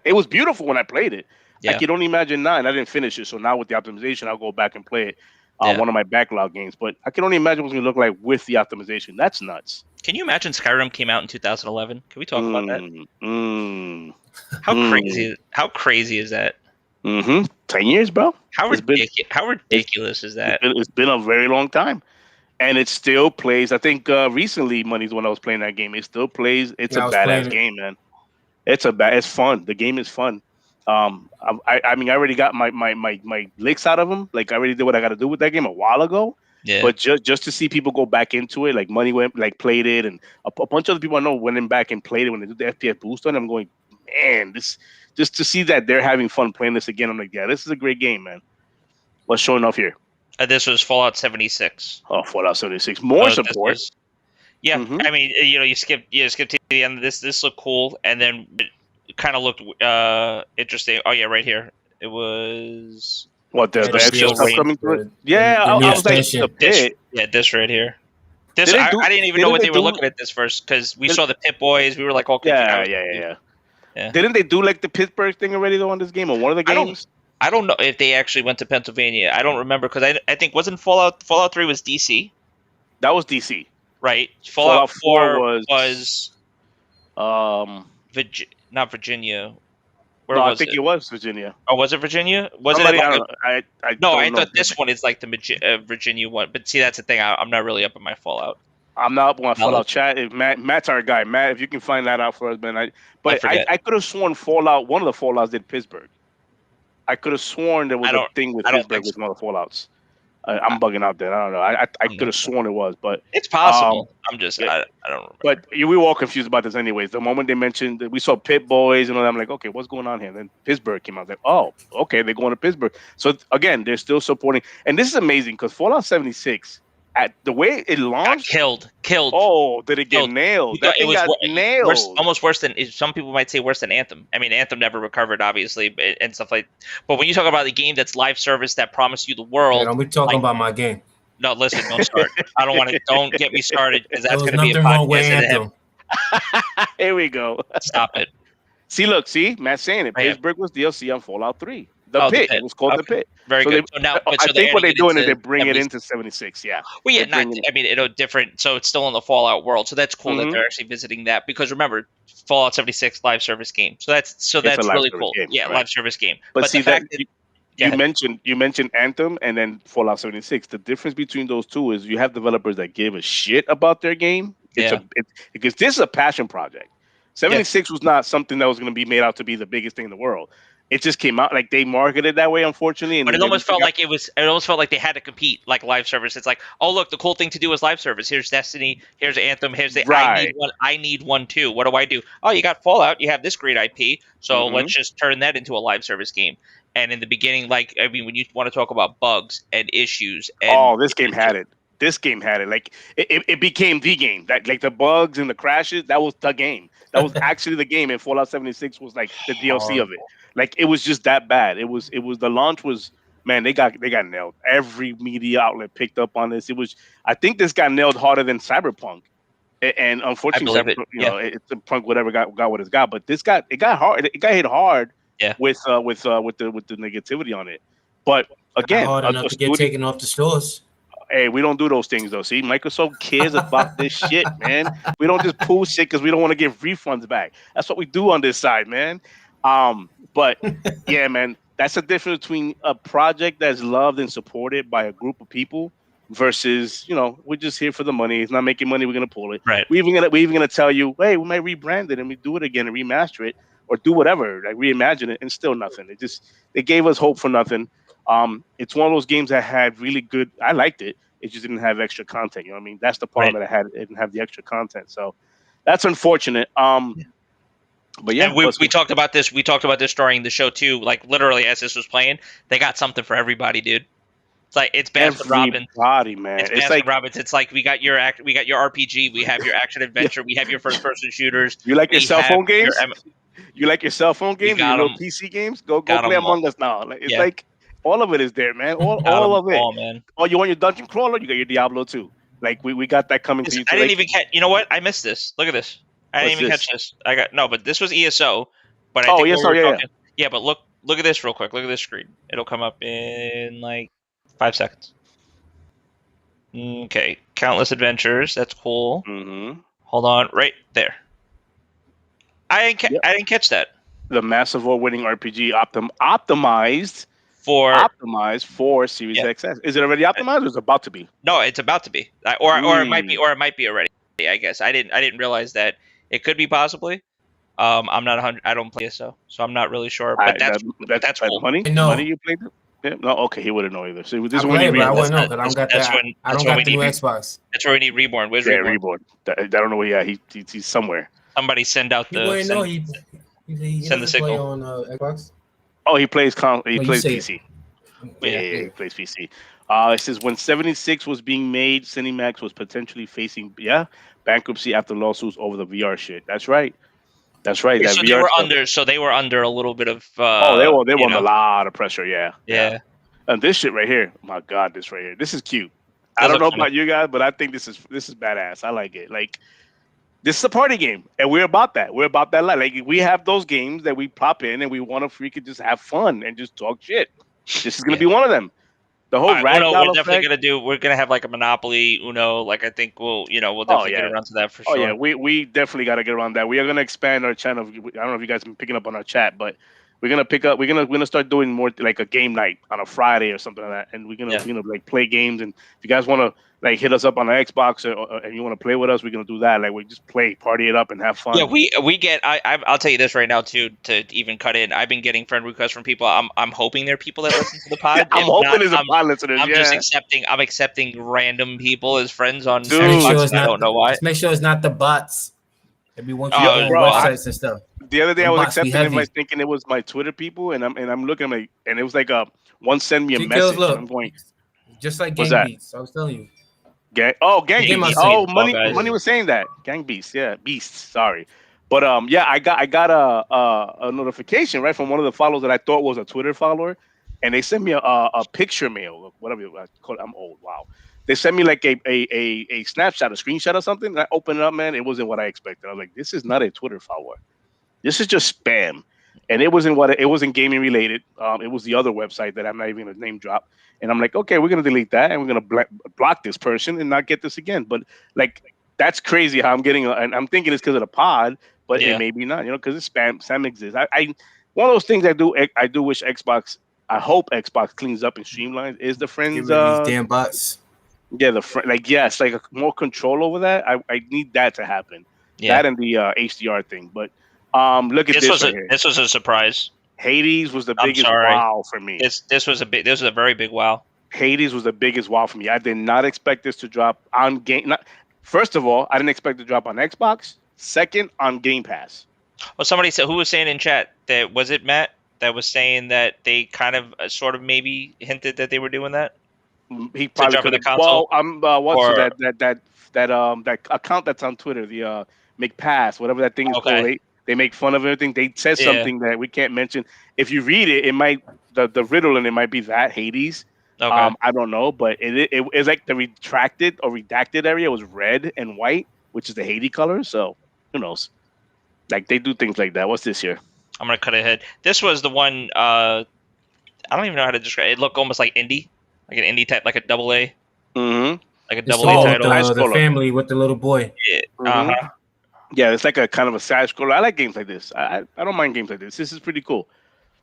It was beautiful when I played it. Yeah. I can only imagine now, and I didn't finish it. So now with the optimization, I'll go back and play it. Yeah. One of my backlog games, but I can only imagine what's going to look like with the optimization. That's nuts. Can you imagine Skyrim came out in 2011? Can we talk about that? How crazy is that? 10 years, bro. How ridiculous is that? It's been a very long time, and it still plays. I think recently, Money's when I was playing that game. It still plays. It's a badass game, man. It's fun. The game is fun. I mean, I already got my licks out of them. Like I already did what I got to do with that game a while ago. Yeah. But just to see people go back into it, like Money went played it, and a bunch of other people I know went in back and played it when they did the FPS boost on it. I'm going, man, this just to see that they're having fun playing this again. I'm like, yeah, this is a great game, man. What's showing off here? This was Fallout 76. Oh, Fallout 76, more support. Yeah, I mean, you skip to the end of this. This looked cool, and then it kind of looked interesting. Oh yeah, right here. It was what the extra stuff coming through. Yeah, I was like the PITT. This right here. This I didn't even know what they were looking at this first because we saw the PITT boys. We were like, okay, yeah. Didn't they do like the Pittsburgh thing already though on this game or one of the games? I don't know if they actually went to Pennsylvania. I don't remember because I think wasn't Fallout 3 was DC. That was DC. Right. Fallout 4 was not Virginia. Where was I think it was Virginia. Oh, was it Virginia? Was Somebody, it? I don't know. I thought this one is like the Virginia one. But see, that's the thing. I'm not really up on my Fallout. I'm not up on my Fallout chat. If Matt's our guy. Matt, if you can find that out for us, man. I could have sworn Fallout. One of the Fallouts did Pittsburgh. I could have sworn there was a thing with Pittsburgh with one of the Fallouts. I'm bugging out there. I don't know. I could have sworn it was, but it's possible. I don't remember. But we were all confused about this anyways. The moment they mentioned that we saw PITT boys and all that, I'm like, okay, what's going on here? And then Pittsburgh came out. I was like, oh, okay, they're going to Pittsburgh. So again, they're still supporting. And this is amazing because Fallout 76, at the way it launched, killed. Oh, did it get nailed? That thing got nailed. Almost worse than some people might say worse than Anthem. I mean, Anthem never recovered, obviously, and stuff like. But when you talk about the game that's live service that promised you the world, don't be talking about my game. No, listen, don't start. I don't want to. Don't get me started because that's going to be a nothing wrong with podcast. Anthem. Here we go. Stop it. See, Matt's saying it. Pittsburgh was DLC on Fallout 3. The PITT. It was called the PITT. Very good. I think what they're doing is they bring it into 76. Yeah. Well, yeah, different. So it's still in the Fallout world. So that's cool that they're actually visiting that because remember, Fallout 76 live service game. So that's really cool. Game, yeah, right. Live service game. But see the fact that you mentioned Anthem and then Fallout 76. The difference between those two is you have developers that give a shit about their game. Because this is a passion project. 76 was not something that was going to be made out to be the biggest thing in the world. It just came out like they marketed that way, unfortunately. But it almost felt like it almost felt like they had to compete like live service. It's like, oh look, the cool thing to do is live service. Here's Destiny, here's Anthem, here's the I need one too. What do I do? Oh, you got Fallout, you have this great IP, so let's just turn that into a live service game. And in the beginning, when you want to talk about bugs and issues, this game had it. This game had it. Like it became the game. That like the bugs and the crashes, that was the game. That was actually the game. And Fallout 76 was like the DLC of it. Like it was just that bad. It was the launch was, man, they got nailed. Every media outlet picked up on this. I think this got nailed harder than Cyberpunk. And unfortunately, it's a punk whatever got what it's got. But it got hard. It got hit hard with the negativity on it. But Not again, hard enough a to get studio. taken off the stores. Hey, we don't do those things though. See, Microsoft cares about this shit, man. We don't just pull shit because we don't want to give refunds back. That's what we do on this side, man. But yeah, man, that's the difference between a project that's loved and supported by a group of people versus, we're just here for the money. It's not making money. We're gonna pull it. Right. We even gonna tell you, hey, we might rebrand it and we do it again and remaster it or do whatever, like reimagine it, and still nothing. They gave us hope for nothing. It's one of those games that had really good. I liked it. It just didn't have extra content. You know what I mean? That's the problem Right. that it had. It didn't have the extra content. So that's unfortunate. But yeah, And we talked about this. We talked about this during the show too. Like literally, as this was playing, they got something for everybody, dude. It's like it's Baskin Robbins. Everybody, man. It's It's Baskin like Robbins. It's like we got your RPG. We have your action adventure. We have your first person shooters. you like your We cell have phone games. your You like your cell phone We games. got Your little 'em. PC games. Go Got play 'em all. Among Us now. Like, it's Yeah. like all of it is there, man. Got All 'em of it. all, man. Oh, you want your dungeon crawler? You got your Diablo too. Like we got that coming to you. I Too. didn't Like, even catch. You know what? I missed this. Look at this. I didn't What's even this? catch this. I got no, but this was ESO. But I Oh, think ESO, when we were yeah, yeah. talking, yeah. But look at this real quick. Look at this screen. It'll come up in like 5 seconds. Okay, Countless Adventures. That's cool. Mm-hmm. Hold on, right there. I didn't catch that. The massive award-winning RPG optimized for Series Yeah. XS. Is it already optimized or is it about to be? No, it's about to be, or it might be, already. I guess I didn't realize that it could be possibly. I'm not 100. I don't play so I'm not really sure. But that's cool. Money. No. Money you played it? Yeah, no, okay, he wouldn't know either. So this I is when he play, but I reborn. wouldn't know because I don't got that's that. when- I don't that's when got the we new need Xbox. That's where we need Reborn. Where's Yeah, Reborn? Reborn. I don't know where. Yeah, he's somewhere. Somebody send out You wouldn't know. the. He Send the doesn't play signal. on Xbox. Oh, he plays you plays say PC. it. Yeah, he plays PC. It says when 76 was being made, Cinemax was potentially facing bankruptcy after lawsuits over the VR shit. That's right. That's right. That So VR they were stuff. under. So they were under a little bit of. They were you under know, a lot of pressure. Yeah. Yeah. And this shit right here, my God, this right here, this is cute. I That don't know looks funny. about you guys, but I think this is badass. I like it. Like, this is a party game, and we're about that. We're about that life. Like, we have those games that we pop in, and we want to freaking just have fun and just talk shit. This is gonna be one of them. The whole All right, Uno, ragdoll we're definitely effect. we're gonna have like a Monopoly Uno. Like I think we'll definitely yeah. get around to that for Oh sure. yeah, we definitely got to get around that. We are gonna expand our channel. I don't know if you guys have been picking up on our chat, but we're gonna pick up. We're gonna start doing more like a game night on a Friday or something like that, and we're gonna like play games. And if you guys want to like hit us up on the Xbox and you want to play with us, we're gonna do that. Like we just play, party it up, and have fun. Yeah, we get. I'll tell you this right now too. To even cut in, I've been getting friend requests from people. I'm hoping they're people that listen to the pod. I'm If hoping not, there's a pod listeners. I'm just accepting. I'm accepting random people as friends on Dude. Make sure Xbox. it's I not. don't know why. Just make sure it's not the bots. That be want you Oh, on bro, websites and stuff. The other day I Them was bots be accepting heavy. invites thinking it was my Twitter people, and I'm looking like, and it was like one send me a See, message. Kills, And I'm going, just like What's Gang that? Beats. I was telling you. Gang Game Beasts. I Oh, see. money was saying that. Gang Beasts. Yeah, Beasts. Sorry, but yeah, I got a notification right from one of the followers that I thought was a Twitter follower, and they sent me a picture mail, whatever I call it. I'm old. Wow. They sent me like a snapshot, a screenshot or something. And I opened it up, man. It wasn't what I expected. I was like, this is not a Twitter follower. This is just spam. And it wasn't gaming related. It was the other website that I'm not even gonna name drop. And I'm like, okay, we're gonna delete that and we're gonna block this person and not get this again. But like, that's crazy how I'm getting. And I'm thinking it's because of the pod, but it may be not. Because it's spam. Spam exists. I one of those things I do wish Xbox. I hope Xbox cleans up and streamlines is the Get friends. rid of these damn bots. Yeah, like more control over that. I need that to happen. Yeah. That and the HDR thing. But look at this right here. This was a surprise. Hades was the biggest wow for me. This was a very big wow. Hades was the biggest wow for me. I did not expect this to drop on game. First of all, I didn't expect it to drop on Xbox. Second, on Game Pass. Well, somebody said, who was saying in chat that was it Matt that was saying that they kind of sort of maybe hinted that they were doing that. He probably drop in the could. console? Well, what's that account that's on Twitter, the McPass, whatever that thing is called. They make fun of everything. They said something that we can't mention. If you read it, it might the riddle in it might be that Hades. Okay. I don't know, but it's like the retracted or redacted area was red and white, which is the Hades color. So who knows? Like they do things like that. What's this here? I'm gonna cut ahead. This was the one. I I don't even know how to describe it. It looked almost like indie, like an indie type, like a double A, Mm-hmm. like a It's double the A one with title. the family with the little boy. Yeah. Mm-hmm. Yeah, it's like a kind of a side scroller. I like games like this. I don't mind games like this. This is pretty cool.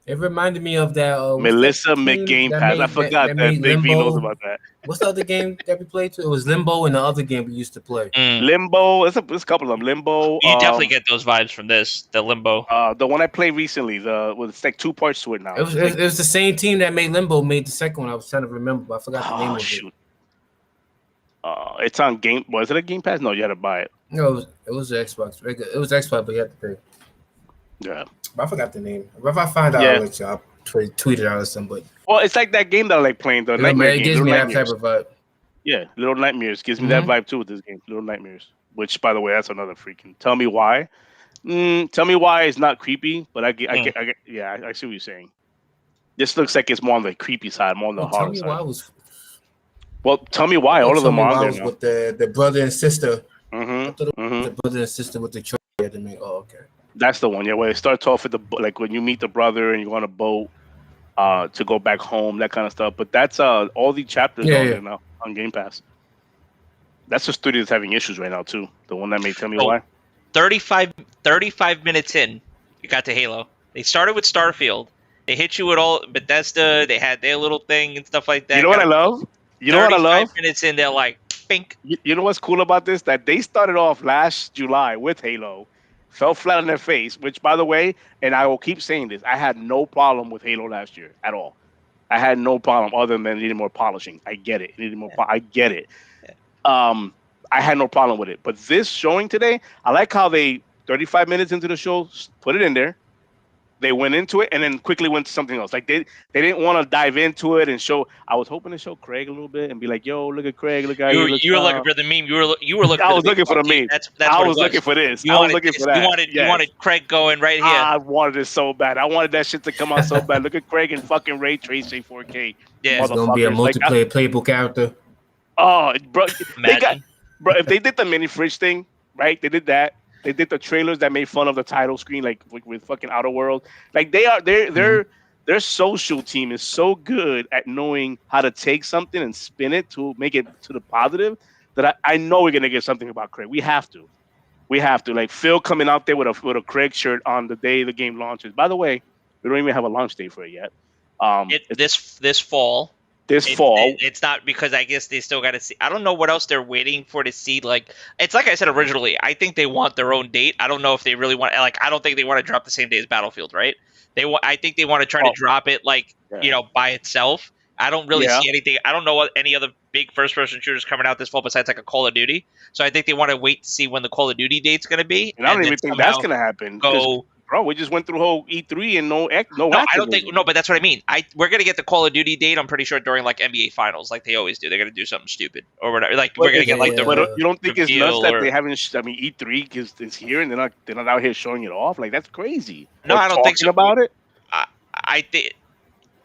It reminded me of that. What's Melissa that team McGame that Pass. I made forgot that that made Big V knows Limbo? about that. What's the other game that we played too? It was Limbo and the other game we used to play. Limbo. There's a couple of them. Limbo. You definitely get those vibes from this, the Limbo. The one I played recently. It's like 2 parts to it now. It was the same team that made Limbo made the second one. I was trying to remember, but I forgot the name of it. It's on Game. Was it a Game Pass? No, you had to buy it. No, it was Xbox. It was Xbox, but you had to pay. Yeah, but I forgot the name. If I find out, I'll let you. I'll tweet it out or something. But it's like that game that I like playing. The Nightmare game. It gives me that type of vibe. Yeah, Little Nightmares gives me that vibe too with this game. Little Nightmares, which by the way, that's another freaking. Tell me why. Tell me why it's not creepy, but I get. Yeah, I see what you're saying. This looks like it's more on the creepy side, more on the horror side. Tell me why. All of them are on there now. With the brother and sister. Mm-hmm. The brother and sister with the trophy had to make. Oh, okay. That's the one. Yeah, where it starts off with like when you meet the brother and you go on a boat to go back home, that kind of stuff. But that's all the chapters on there now on Game Pass. That's the studio that's having issues right now too. The one that made Tell Me Why. 35 minutes in, you got to Halo. They started with Starfield. They hit you with all Bethesda. They had their little thing and stuff like that. You know what I love? 35 minutes in, they're like, pink. You know what's cool about this? That they started off last July with Halo, fell flat on their face, which, by the way, and I will keep saying this, I had no problem with Halo last year at all. I had no problem other than needing more polishing. I get it. I get it. Yeah. I had no problem with it. But this showing today, I like how they, 35 minutes into the show, put it in there. They went into it and then quickly went to something else. Like they didn't want to dive into it and show. I was hoping to show Craig a little bit and be like, "Yo, look at Craig. Look how you were looking for the meme. You were looking. I was looking for the meme. I was looking for this. I was looking for that. You wanted Craig going right here. I wanted it so bad. I wanted that shit to come out so bad. Look at Craig in fucking ray tracing 4K. Yeah, it's gonna be a multiplayer playable character. Oh, bro, bro. If they did the mini fridge thing, right? They did that. They did the trailers that made fun of the title screen, like with fucking Outer World. Like their social team is so good at knowing how to take something and spin it to make it to the positive that I know we're gonna get something about Craig. We have to. Like Phil coming out there with a Craig shirt on the day the game launches. By the way, we don't even have a launch date for it yet. This fall. It's not because I guess they still got to see. I don't know what else they're waiting for to see. Like it's like I said originally. I think they want their own date. I don't know if they really want. Like I don't think they want to drop the same day as Battlefield, right? I think they want to try to drop it by itself. I don't really see anything. I don't know what any other big first-person shooters coming out this fall besides like a Call of Duty. So I think they want to wait to see when the Call of Duty date's going to be. And I don't even think that's going to happen. Bro, we just went through whole E3 and no. I don't think. No, but that's what I mean. We're gonna get the Call of Duty date. I'm pretty sure during like NBA Finals, like they always do. They're gonna do something stupid or whatever. Like we're gonna get like the. But you don't think it's nuts that they haven't? E3 is here and they're not out here showing it off. Like that's crazy. No, I don't think so. About it.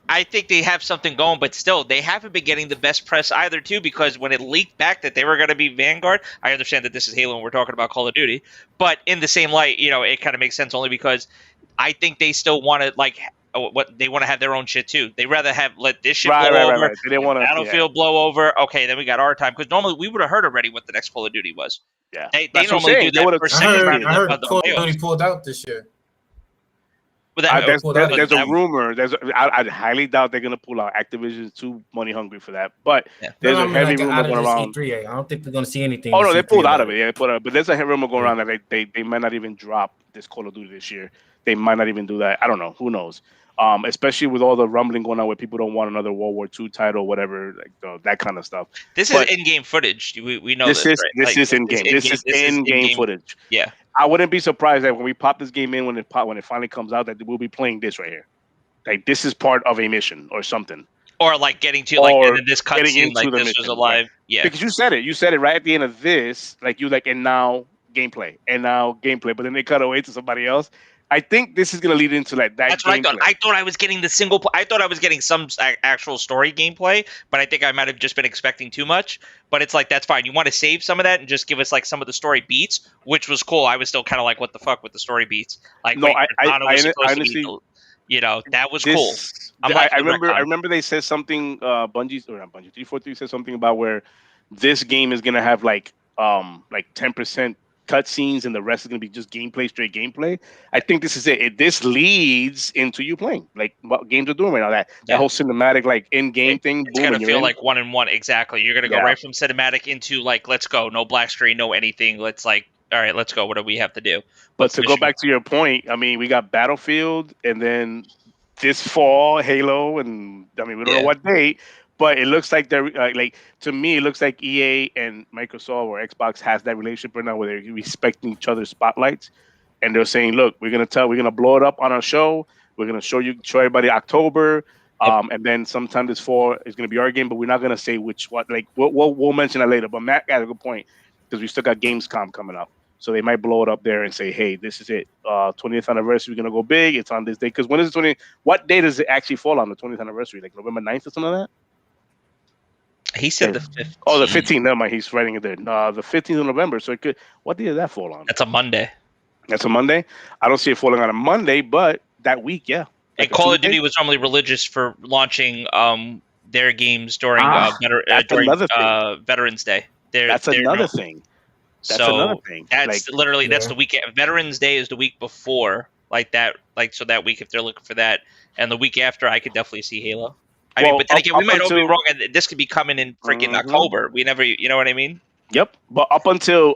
I think they have something going, but still, they haven't been getting the best press either, too, because when it leaked back that they were going to be Vanguard, I understand that this is Halo and we're talking about Call of Duty, but in the same light, it kind of makes sense only because I think they still want to, they want to have their own shit, too. They rather let this shit blow over, right. They didn't want to, Battlefield blow over, okay, then we got our time, because normally we would have heard already what the next Call of Duty was. Yeah. They normally do that for second round I heard of the Call of playoffs. Duty pulled out this year. There's a rumor. I highly doubt they're gonna pull out. Activision's too money hungry for that. But there's a heavy rumor going around. E3, I don't think they're gonna see anything. Oh no, they pulled out of it. Yeah, they pulled out. But there's a rumor going around that they might not even drop this Call of Duty this year. They might not even do that. I don't know. Who knows? Especially with all the rumbling going on where people don't want another World War II title, whatever, like that kind of stuff. This is in-game footage. We know this. This is in-game. This is in-game footage. Yeah. I wouldn't be surprised that when we pop this game in, when it finally comes out, that we'll be playing this right here. Like this is part of a mission or something. Or like getting to this cutscene, like this was alive. Yeah. Because you said it right at the end of this, like and now gameplay, but then they cut away to somebody else. I think this is going to lead into that. That's what I thought. I thought I was getting I thought I was getting some actual story gameplay, but I think I might have just been expecting too much. But it's like that's fine. You want to save some of that and just give us like some of the story beats, which was cool. I was still kind of like, what the fuck with the story beats? Like, no, I honestly, that was cool. I remember they said something. Bungie's or not Bungie. 343 said something about where this game is gonna have like 10% cutscenes and the rest is gonna be just gameplay, straight gameplay. I think this is it. This leads into you playing like what games are doing right now. That whole cinematic like in-game thing. It's gonna feel like 1-in-1. Exactly. You're gonna go right from cinematic into like, let's go, no black screen, no anything. Let's like, all right, let's go. What do we have to do? But to go back to your point, I mean, we got Battlefield and then this fall Halo, and I mean we don't know what date. But it looks like they're like to me, it looks like EA and Microsoft or Xbox has that relationship right now where they're respecting each other's spotlights, and they're saying, "Look, we're gonna blow it up on our show. We're gonna show everybody October, and then sometime this fall is gonna be our game, but we're not gonna say which what. Like we'll mention that later. But Matt got a good point because we still got Gamescom coming up, so they might blow it up there and say, "Hey, this is it. 20th anniversary. We're gonna go big. It's on this day." Because when is the 20th? What day does it actually fall on the 20th anniversary? Like November 9th or something like that. He said the 15th. Oh, the 15th. Never mind. He's writing it there. The 15th of November. So it could. What day does that fall on? That's a Monday. That's a Monday. I don't see it falling on a Monday, but that week, yeah. And Call of Duty was normally religious for launching their games during Veterans Day. That's another thing. That's another thing. That's literally that's the weekend. Veterans Day is the week before, like that. Like so that week, if they're looking for that, and the week after, I could definitely see Halo. I mean, but then again, we might all be wrong, and this could be coming in freaking October. We never, you know what I mean? Yep. But up until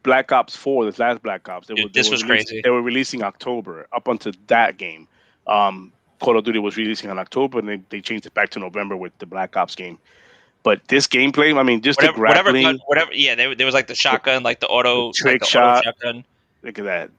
Black Ops 4, this last Black Ops, this was crazy. They were releasing October. Up until that game, Call of Duty was releasing in October, and they changed it back to November with the Black Ops game. But this gameplay, I mean, just the grappling, whatever. Yeah, there was like the shotgun, like the auto trick shot. Shotgun. Look at that.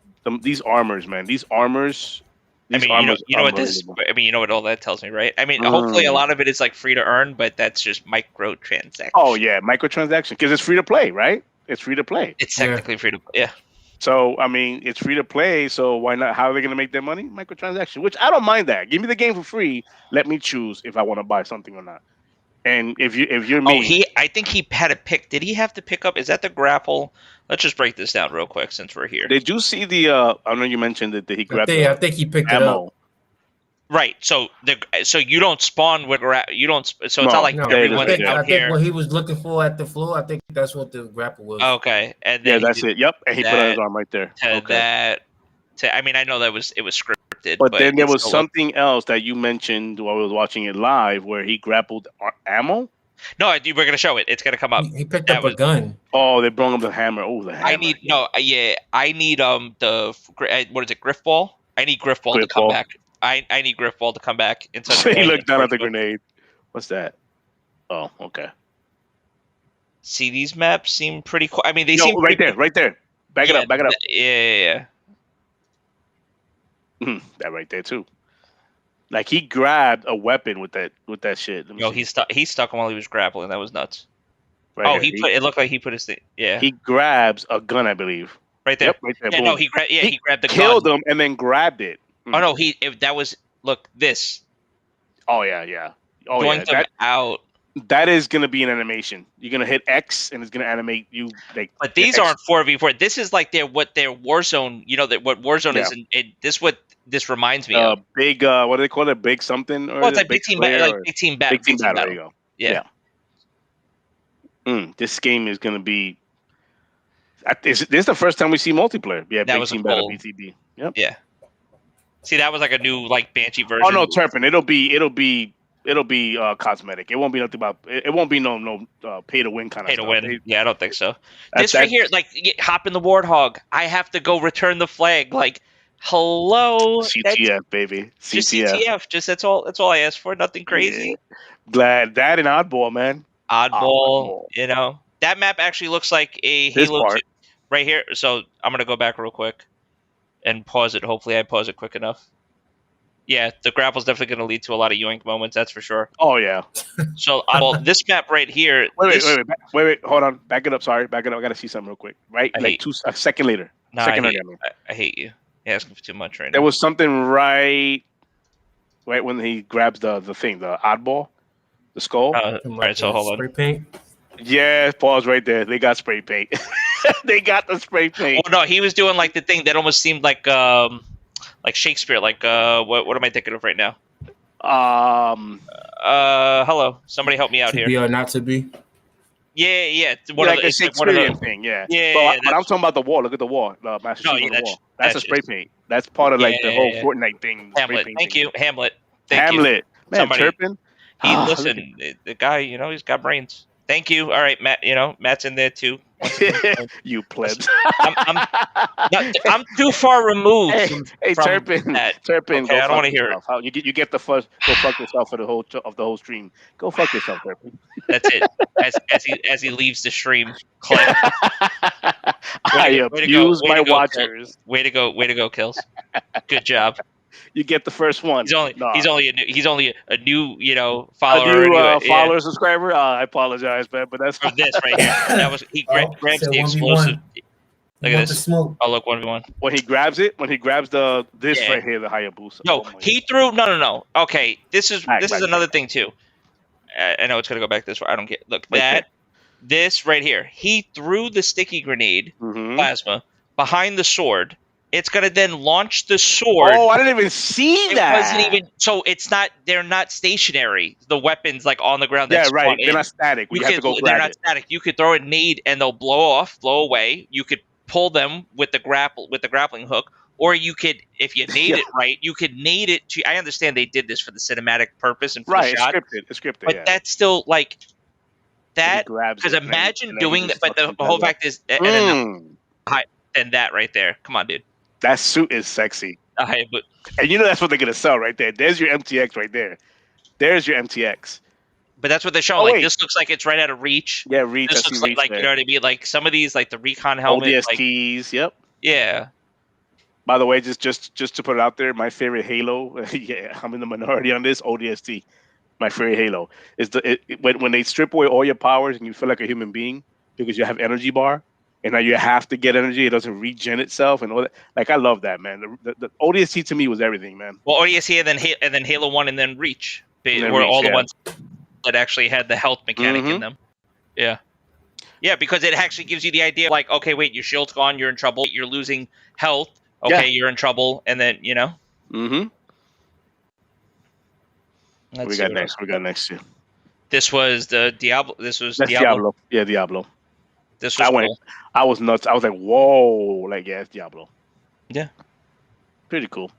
These armors, man. These armors. I mean, you know what this. I mean, you know what all that tells me, right? I mean, hopefully a lot of it is like free to earn, but that's just microtransactions. Oh yeah, microtransaction because it's free to play, right? It's free to play. It's technically free to play. Yeah. So I mean, it's free to play. So why not? How are they going to make their money? Microtransaction, which I don't mind that. Give me the game for free. Let me choose if I want to buy something or not. And if you're me, I think he had a pick. Did he have to pick up? Is that the grapple? Let's just break this down real quick since we're here. Did you see the? I know you mentioned that he grabbed. I think he picked ammo. It up. Right. So you don't spawn with you don't. So it's not like everyone's out here. I think what he was looking for at the floor. I think that's what the grapple was. Okay. And then that's it. Yep. And he put on his arm right there. I mean, I know it was scripted, but then there was something else that you mentioned while I was watching it live, where he grappled ammo. No, we're gonna show it. It's gonna come up. He picked up a gun. Oh, they brought him the hammer. Oh, the hammer. I need the what is it? Griff ball. I need Griff ball to come back. I need Griff ball to come back. He looked down at the grenade. What's that? Oh, okay. See, these maps seem pretty cool. I mean, they seem right there. Back it up. Yeah. That right there too. Like he grabbed a weapon with that shit. He stuck him while he was grappling. That was nuts. Right it looked like he put his thing. Yeah. He grabs a gun, I believe. Right there. Yep, right there. Yeah, no, he grabbed the gun. Killed him and then grabbed it. Oh no, that was this. Oh yeah. Oh yeah. Them out. That is gonna be an animation. You're gonna hit X and it's gonna animate you like. But these aren't 4v4. This is like their Warzone. You know that what Warzone is. And this reminds me of big. What do they call it? Big something? Or it's like big team battle. Big team battle. There you go. Yeah. This game is gonna be. This is the first time we see multiplayer. Yeah, that big team battle BTB. Yep. Yeah. See, that was like a new like Banshee version. Oh no, Turpin. It'll be cosmetic. It won't be nothing about. It won't be no pay to win kind of stuff. Pay to win. Yeah, I don't think so. This right here, like hop in the Warthog. I have to go return the flag. Like, hello. CTF, baby. CTF. Just that's all I asked for. Nothing crazy. Yeah. Glad that and Oddball, man. Oddball. You know that map actually looks like a Halo 2 right here. So I'm gonna go back real quick and pause it. Hopefully, I pause it quick enough. Yeah, the grapple's definitely going to lead to a lot of yoink moments. That's for sure. Oh yeah. So, this map right here. Wait. Hold on. Back it up. Sorry, back it up. I got to see something real quick. Right, a second later. No, I hate you. You're asking for too much right now. There was something right when he grabs the thing, the oddball, the skull. All right, so hold on. Spray paint. Yeah, pause right there. They got spray paint. They got the spray paint. Well, no, he was doing like the thing that almost seemed like like Shakespeare. Like what am I thinking of right now? Hello, somebody help me out To here. be or not to be. Yeah. It's like a it's like one of Shakespearean the. thing, yeah. Yeah, But I'm talking about the wall. Look at the wall, Master no, Chief yeah, on the wall. That's a that's spray just paint. That's part of like the whole yeah. Fortnite thing, the spray Hamlet. paint Thank thing. you, Hamlet. Thank you. Hamlet, man, Somebody. Turpin. He Look at listen. The guy, he's got brains. Thank you. All right, Matt. Matt's in there too. Once again, you listen, plebs. I'm too far removed hey, from Turpin, that. Turpin, Okay, go I don't fuck want to hear it. yourself. How you get the first? Go fuck yourself for the whole stream. Go fuck yourself, Turpin. That's it. As he leaves the stream, click. I Way to go! abuse Way my to go! watchers. Way to go! Way to go! Kills. Good job. You get the first one. He's only a new A follower. new Anyway, yeah. follower subscriber. I apologize, man, but that's For this right here, that was he grabs said the 1v1. explosive. Look at Want the this. smoke? Oh, look, 1v1. when he grabs this Yeah. right here, the Hayabusa. No, Oh my he threw. No. Okay, this is Back, another thing too. I know it's gonna go back this way. I don't get. Look, Right this right here. He threw the sticky grenade plasma behind the sword. It's gonna then launch the sword. Oh, I didn't even see that. It wasn't even. So it's not. They're not stationary. The weapons like on the ground. Yeah, right. They're not static. You have to go They're grab not it. static. You could throw a nade and they'll blow away. You could pull them with the grappling hook, or you could, if you nade it right, you could nade it to. I understand they did this for the cinematic purpose and for the shot. It's scripted. But that's still like that. Grabs because it, imagine and then doing that. But the whole fact is, and that right there. Come on, dude. That suit is sexy. But And that's what they're gonna sell right there. There's your MTX right there. There's your MTX. But that's what they're showing. Like, this looks like it's right out of Reach. Yeah, Reach. This looks like you know what I mean. Like some of these, like the Recon helmet. ODSTs. Yep. Yeah. By the way, just to put it out there, my favorite Halo. Yeah, I'm in the minority on this. ODST. My favorite Halo is when they strip away all your powers and you feel like a human being because you have energy bar. And now you have to get energy; it doesn't regen itself, and all that. Like I love that, man. The ODST to me was everything, man. Well, ODST and then Halo 1 and then Reach were all the ones that actually had the health mechanic in them. Yeah, because it actually gives you the idea, like, okay, wait, your shield's gone, you're in trouble, you're losing health, okay, you're in trouble, and then Mm-hmm. What we got next year. This was the Diablo. That's Diablo. Yeah, Diablo. This was cool. I was nuts. I was like, whoa, like it's Diablo. Yeah, pretty cool.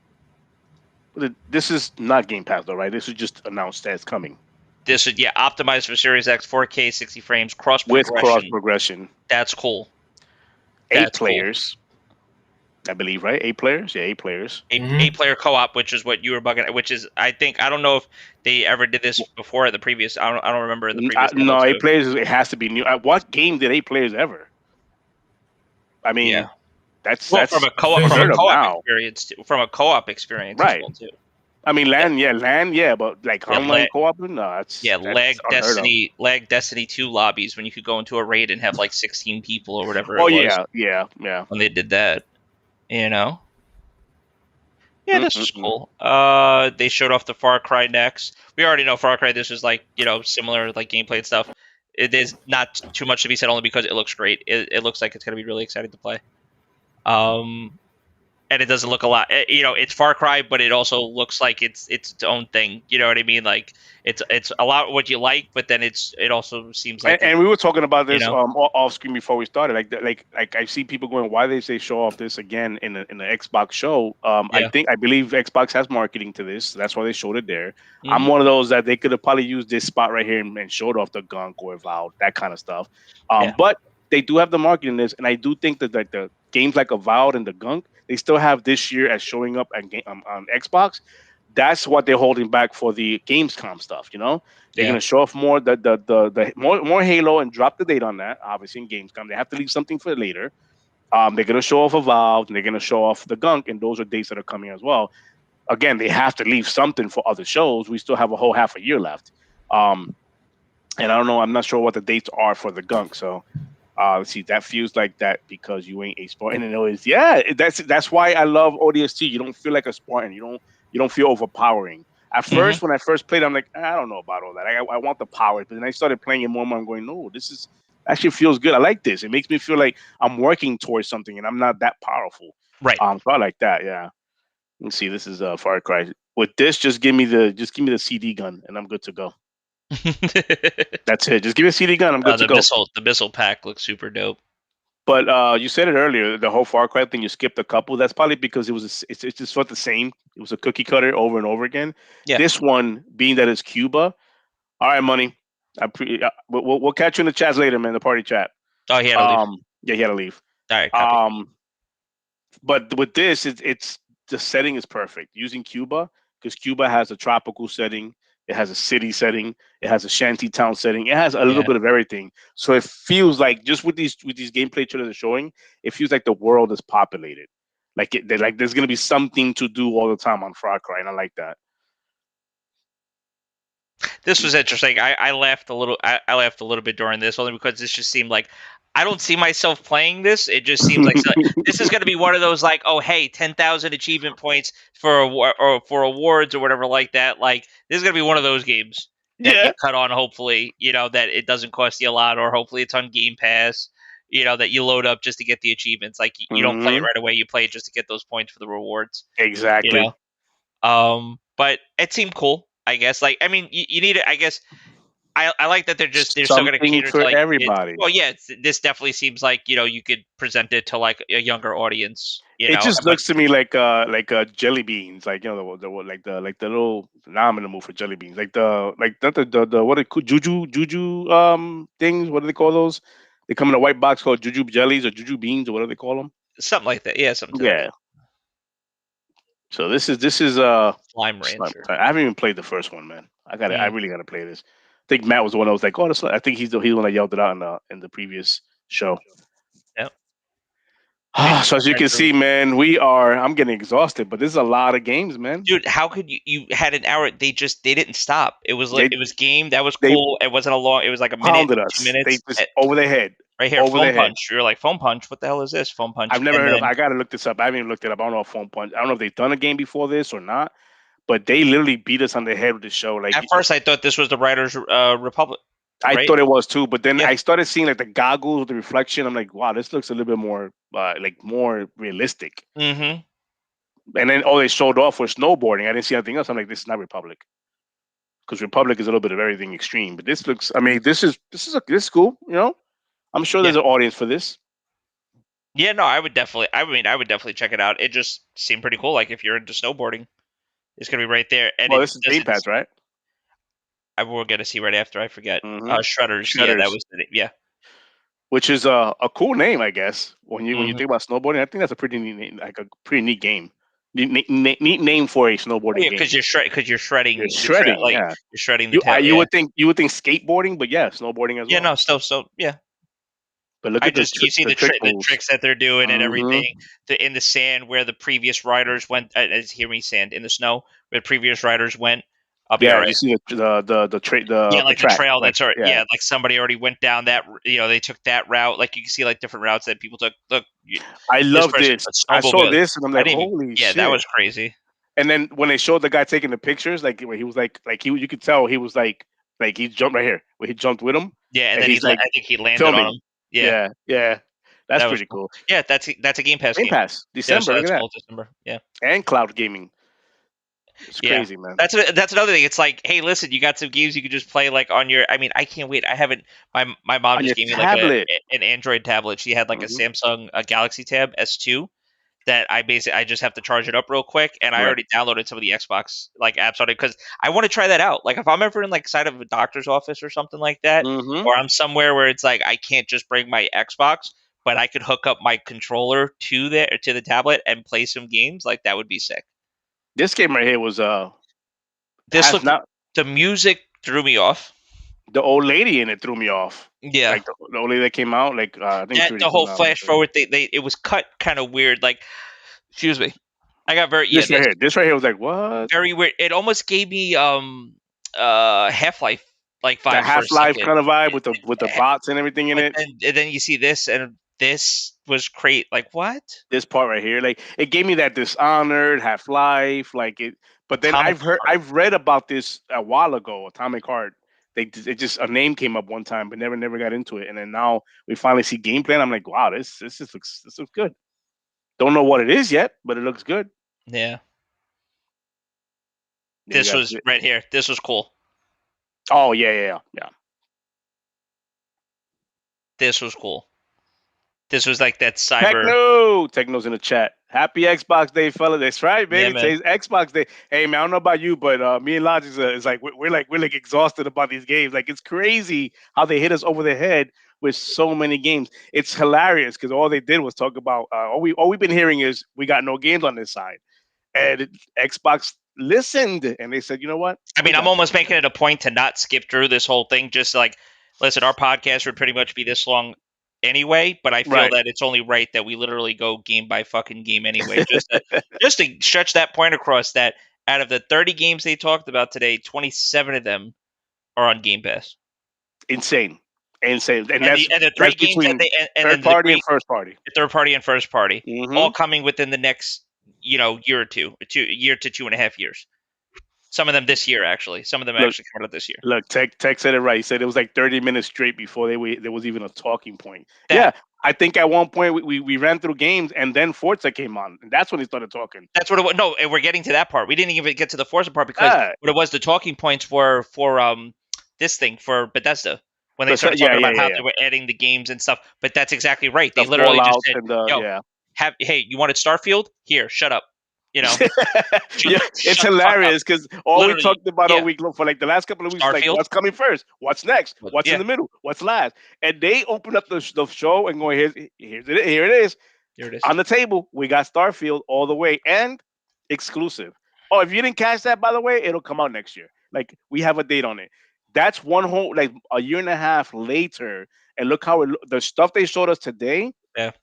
But this is not Game Pass though, right? This is just announced that it's coming. This is optimized for Series X, 4K, 60 frames, cross progression. That's cool. 8 players, I believe, right? 8 players. Yeah, 8 players. 8-player co-op, which is what you were bugging. Which is, I don't know if they ever did this before at the previous. I don't remember the previous. No, 8 players. It has to be new. What game did 8 players ever? I mean, that's from a co-op experience. From a co-op experience, right? As well too. I mean, LAN, but like online co-op, no. Lag Destiny 2 lobbies when you could go into a raid and have like 16 people or whatever. Oh yeah. When they did that, Yeah, this was cool. They showed off the Far Cry next. We already know Far Cry. This is like similar like gameplay and stuff. It is not too much to be said, only because it looks great. It looks like it's going to be really exciting to play. And it doesn't look a lot. It's Far Cry, but it also looks like it's its own thing. You know what I mean? Like it's a lot what you like, but then it also seems like. And we were talking about this off screen before we started. Like I see people going, why they say show off this again in the Xbox show? I believe Xbox has marketing to this. So that's why they showed it there. Mm-hmm. I'm one of those that they could have probably used this spot right here and showed off the Gunk or Avowed, that kind of stuff. But they do have the marketing in this, and I do think that like the games like Avowed and the Gunk, they still have this year as showing up on Xbox. That's what they're holding back for the Gamescom stuff. They're gonna show off more the more Halo and drop the date on that. Obviously in Gamescom, they have to leave something for later. They're gonna show off Evolved and they're gonna show off the Gunk, and those are dates that are coming as well. Again, they have to leave something for other shows. We still have a whole half a year left. And I don't know. I'm not sure what the dates are for the Gunk. So. Let's see, that feels like that because you ain't a Spartan, and it always that's why I love ODST. You don't feel like a Spartan. You don't feel overpowering. At first, when I first played, I'm like, I don't know about all that. I want the powers, but then I started playing it more and more. I'm going, no, this is actually feels good. I like this. It makes me feel like I'm working towards something, and I'm not that powerful. Right. So I like that. Yeah. Let's see. This is Far Cry. With this, just give me the CD gun, and I'm good to go. That's it. Just give me a CD gun. I'm good to go. The missile pack looks super dope. But you said it earlier. The whole Far Cry thing, you skipped a couple. That's probably because it's just sort of the same. It was a cookie cutter over and over again. Yeah. This one, being that it's Cuba. All right, money. We'll catch you in the chats later, man. The party chat. Oh, he had to leave. Yeah, he had to leave. All right, copy. But with this, it's the setting is perfect using Cuba because Cuba has a tropical setting, it has a city setting, it has a shanty town setting, it has a little bit of everything. So it feels like just with these gameplay trailers they're showing, it feels like the world is populated. Like there's gonna be something to do all the time on Far Cry, and I like that. This was interesting. I laughed a little. I laughed a little bit during this only because this just seemed like I don't see myself playing this. It just seems like this is going to be one of those like, oh hey, 10,000 achievement points for for awards or whatever like that. Like this is going to be one of those games that you cut on. Hopefully, that it doesn't cost you a lot, or hopefully it's on Game Pass. That you load up just to get the achievements. Like you don't play it right away. You play it just to get those points for the rewards. Exactly. But it seemed cool. I guess. Like, I mean, you need it. I guess. I like that they're still going to cater for to like everybody. Well, yeah, this definitely seems like you could present it to like a younger audience. It just looks to me like jelly beans, like the little. Now I'm in the mood for jelly beans, like the what are juju things. What do they call those? They come in a white box called juju jellies or juju beans or whatever they call them. Something like that, yeah. Something. Yeah. So this is Slime Rancher. I haven't even played the first one, man. I really gotta play this. I think Matt was the one that was like, "Oh, I think he's the one that yelled it out in the previous show." Yep. So as you can see, man, I'm getting exhausted, but this is a lot of games, man. Dude, how could you had an hour? They didn't stop. It was like it was game that was cool. It wasn't a long. It was like a minute, 2 minutes. They just over their head. Right here, Phone Punch. You're like, Phone Punch. What the hell is this? Phone Punch. I've never heard of. I gotta look this up. I haven't even looked it up. I don't know if Phone Punch. I don't know if they've done a game before this or not. But they literally beat us on the head with the show. Like at first, I thought this was the Writers' Republic. I thought it was too, but then I started seeing like the goggles, the reflection. I'm like, wow, this looks a little bit more more realistic. Mm-hmm. And then all they showed off was snowboarding. I didn't see anything else. I'm like, this is not Republic, because Republic is a little bit of everything extreme. But this looks. I mean, this is cool. I'm sure there's an audience for this. Yeah, no, I would definitely check it out. It just seemed pretty cool. Like if you're into snowboarding, it's gonna be right there. And this is Game Pass, right? We're gonna see right after. I forget. Shredders. Yeah, that was the name. Yeah. Which is a cool name, I guess. When you think about snowboarding, I think that's a pretty neat name, like a pretty neat game. Neat name for a snowboarding game. Because you're shredding. You're shredding. Yeah. You're shredding the you would think skateboarding, but yeah, snowboarding as well. Yeah, no, so yeah. But look at you see the tricks that they're doing and everything. In the sand where the previous riders went. Hear me, sand in the snow where the previous riders went. You see the trail that's already like somebody already went down that. They took that route. Like you can see like different routes that people took. Look, I love this. I saw this and I'm like, holy shit! Yeah, that was crazy. And then when they showed the guy taking the pictures, like where he was you could tell he was like he jumped right here where he jumped with him. Yeah, and then he's like, I think he landed on him. Yeah. That's pretty cool. Yeah, that's a Game Pass. Game Pass, December. Look at that. December. Yeah, and cloud gaming. It's crazy, man. That's another thing. It's like, hey, listen, you got some games you could just play like on your. I mean, I can't wait. I haven't. My mom just gave me like an Android tablet. She had like a Samsung Galaxy Tab S2 that I just have to charge it up real quick, and I already downloaded some of the Xbox like apps on it because I want to try that out. Like if I'm ever in like side of a doctor's office or something like that, or I'm somewhere where it's like I can't just bring my Xbox, but I could hook up my controller to the tablet and play some games. Like that would be sick. This game right here was the music threw me off. The old lady in it threw me off. Yeah, like the old lady that came out. Like I think the whole flash forward. It was cut kind of weird. Like, excuse me, I got very this right here was like what? Very weird. It almost gave me Half-Life like vibes. The Half-Life kind of vibe with the bots and everything in it. And then you see this and. This was great. Like what? This part right here, like it gave me that Dishonored, Half-Life, like it. But then I've read about this a while ago. Atomic Heart. It just a name came up one time, but never got into it. And then now we finally see gameplay. And I'm like, wow, this looks good. Don't know what it is yet, but it looks good. Yeah. This was right here. This was cool. Oh yeah. This was cool. This was like that cyber. Techno's in the chat. Happy Xbox Day, fella. That's right, baby. Yeah, man. Today's Xbox Day. Hey man, I don't know about you, but me and Logic is like we're like exhausted about these games. Like it's crazy how they hit us over the head with so many games. It's hilarious because all they did was talk about all we've been hearing is we got no games on this side, and Xbox listened and they said, you know what? I mean, I'm almost making it a point to not skip through this whole thing. Just like, listen, our podcast would pretty much be this long anyway, but I feel that it's only right that we literally go game by fucking game anyway, just to stretch that point across. That out of the 30 games they talked about today, 27 of them are on Game Pass. Insane. And that's the three games between that third party and first party. Third party and first party, all coming within the next year or two, 2 to 2.5 years. Some of them this year, actually. Some of them actually coming out this year. Look, Tech said it right. He said it was like 30 minutes straight before there was even a talking point. Yeah, I think at one point we ran through games and then Forza came on. And that's when they started talking. That's what it was. No, we're getting to that part. We didn't even get to the Forza part because what it was, the talking points were for this thing, for Bethesda. When they started talking about how they were adding the games and stuff. But that's exactly right. They literally just said, hey, you wanted Starfield? Here, shut up. It's hilarious because all we talked about all week long for like the last couple of weeks, like what's coming first, what's next, what's in the middle, what's last, and they open up the show and go, here it is on the table. We got Starfield all the way and exclusive. Oh, if you didn't catch that, by the way, it'll come out next year. Like we have a date on it. That's one whole like a year and a half later, and look how the stuff they showed us today. Yeah.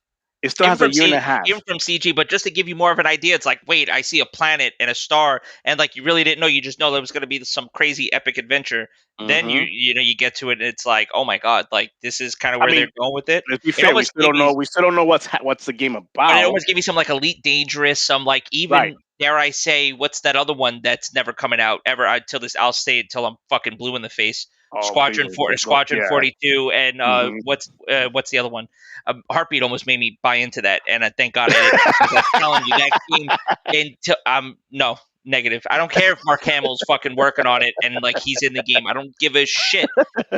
It still has a year and a half. Even from CG, but just to give you more of an idea, it's like, wait, I see a planet and a star, and like you really didn't know. You just know there was going to be some crazy epic adventure. Then you get to it, and it's like, oh my god, like this is kind of where they're going with it. Let's be fair, we still don't know what's the game about. But it almost gave me some like Elite Dangerous, some like even dare I say, what's that other one that's never coming out ever until this? I'll say it until I'm fucking blue in the face. Squadron 42, and what's the other one? Heartbeat almost made me buy into that, and thank God I didn't. I'm telling you, that game. No, negative. I don't care if Mark Hamill's fucking working on it and like he's in the game. I don't give a shit.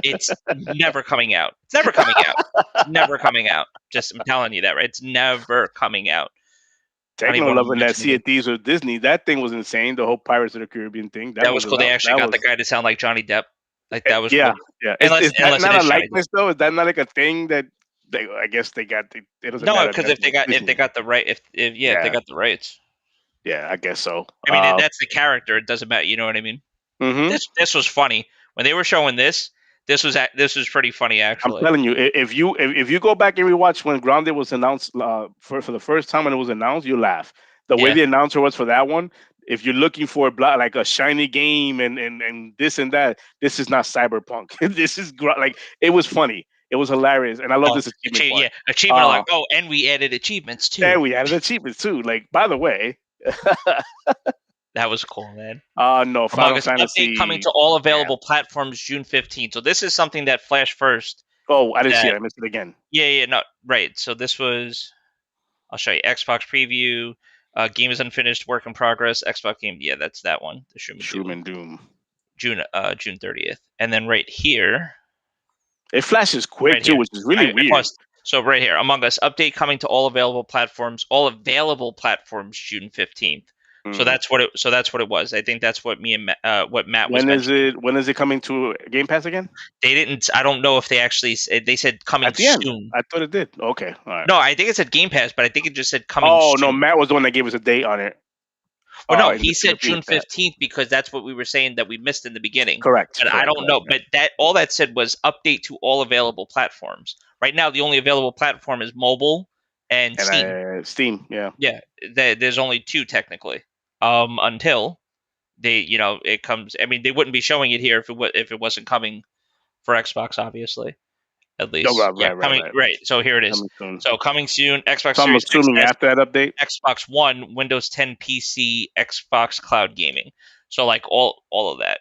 It's never coming out. It's never coming out. Never coming out. Just I'm telling you that, right? It's never coming out. Techno loving that Sea of Thieves with Disney. That thing was insane. The whole Pirates of the Caribbean thing. That was cool. They actually got the guy to sound like Johnny Depp. Like that was cool. Yeah. Is that not a likeness though? Is that not like a thing that I guess they got? It doesn't matter. No, because if they got the right, if they got the rights. Yeah, I guess so. I mean, that's the character. It doesn't matter. You know what I mean? Mm-hmm. This was funny when they were showing this. This was pretty funny actually. I'm telling you, if you go back and rewatch when Grounded was announced for the first time when it was announced, you laugh. The way the announcer was for that one. If you're looking for like a shiny game and this and that, this is not Cyberpunk. This is like it was funny. It was hilarious, and I love this achievement. Achievement. Like, and we added achievements too. Yeah, we added achievements too. Like, by the way, that was cool, man. No, Final Fantasy coming to all available platforms June 15th. So this is something that flashed first. Oh, I didn't see it. I missed it again. Yeah, no, right. So this was. I'll show you Xbox preview. Game is unfinished, work in progress. Xbox game, yeah, that's that one. The Shroom and Doom. June 30th, and then right here, it flashes quick too, which is really weird. So right here, Among Us update coming to all available platforms. June 15th. So that's what it was. I think that's what Matt was. When is it coming to Game Pass again? They didn't. I don't know if they actually. They said coming soon. I thought it did. Okay, all right. No, I think it said Game Pass, but I think it just said coming. Oh soon. No, Matt was the one that gave us a date on it. Well, no, he said June 15th because that's what we were saying that we missed in the beginning. Correct. And I don't know, but all that said was update to all available platforms. Right now, the only available platform is mobile and Steam. Steam, yeah. Yeah, there's only two technically. Until they, it comes. I mean, they wouldn't be showing it here if it wasn't coming for Xbox, obviously. At least, right. So here it is. Coming soon. Xbox. So I'm assuming after that update, Xbox One, Windows 10 PC, Xbox Cloud Gaming. So like all of that.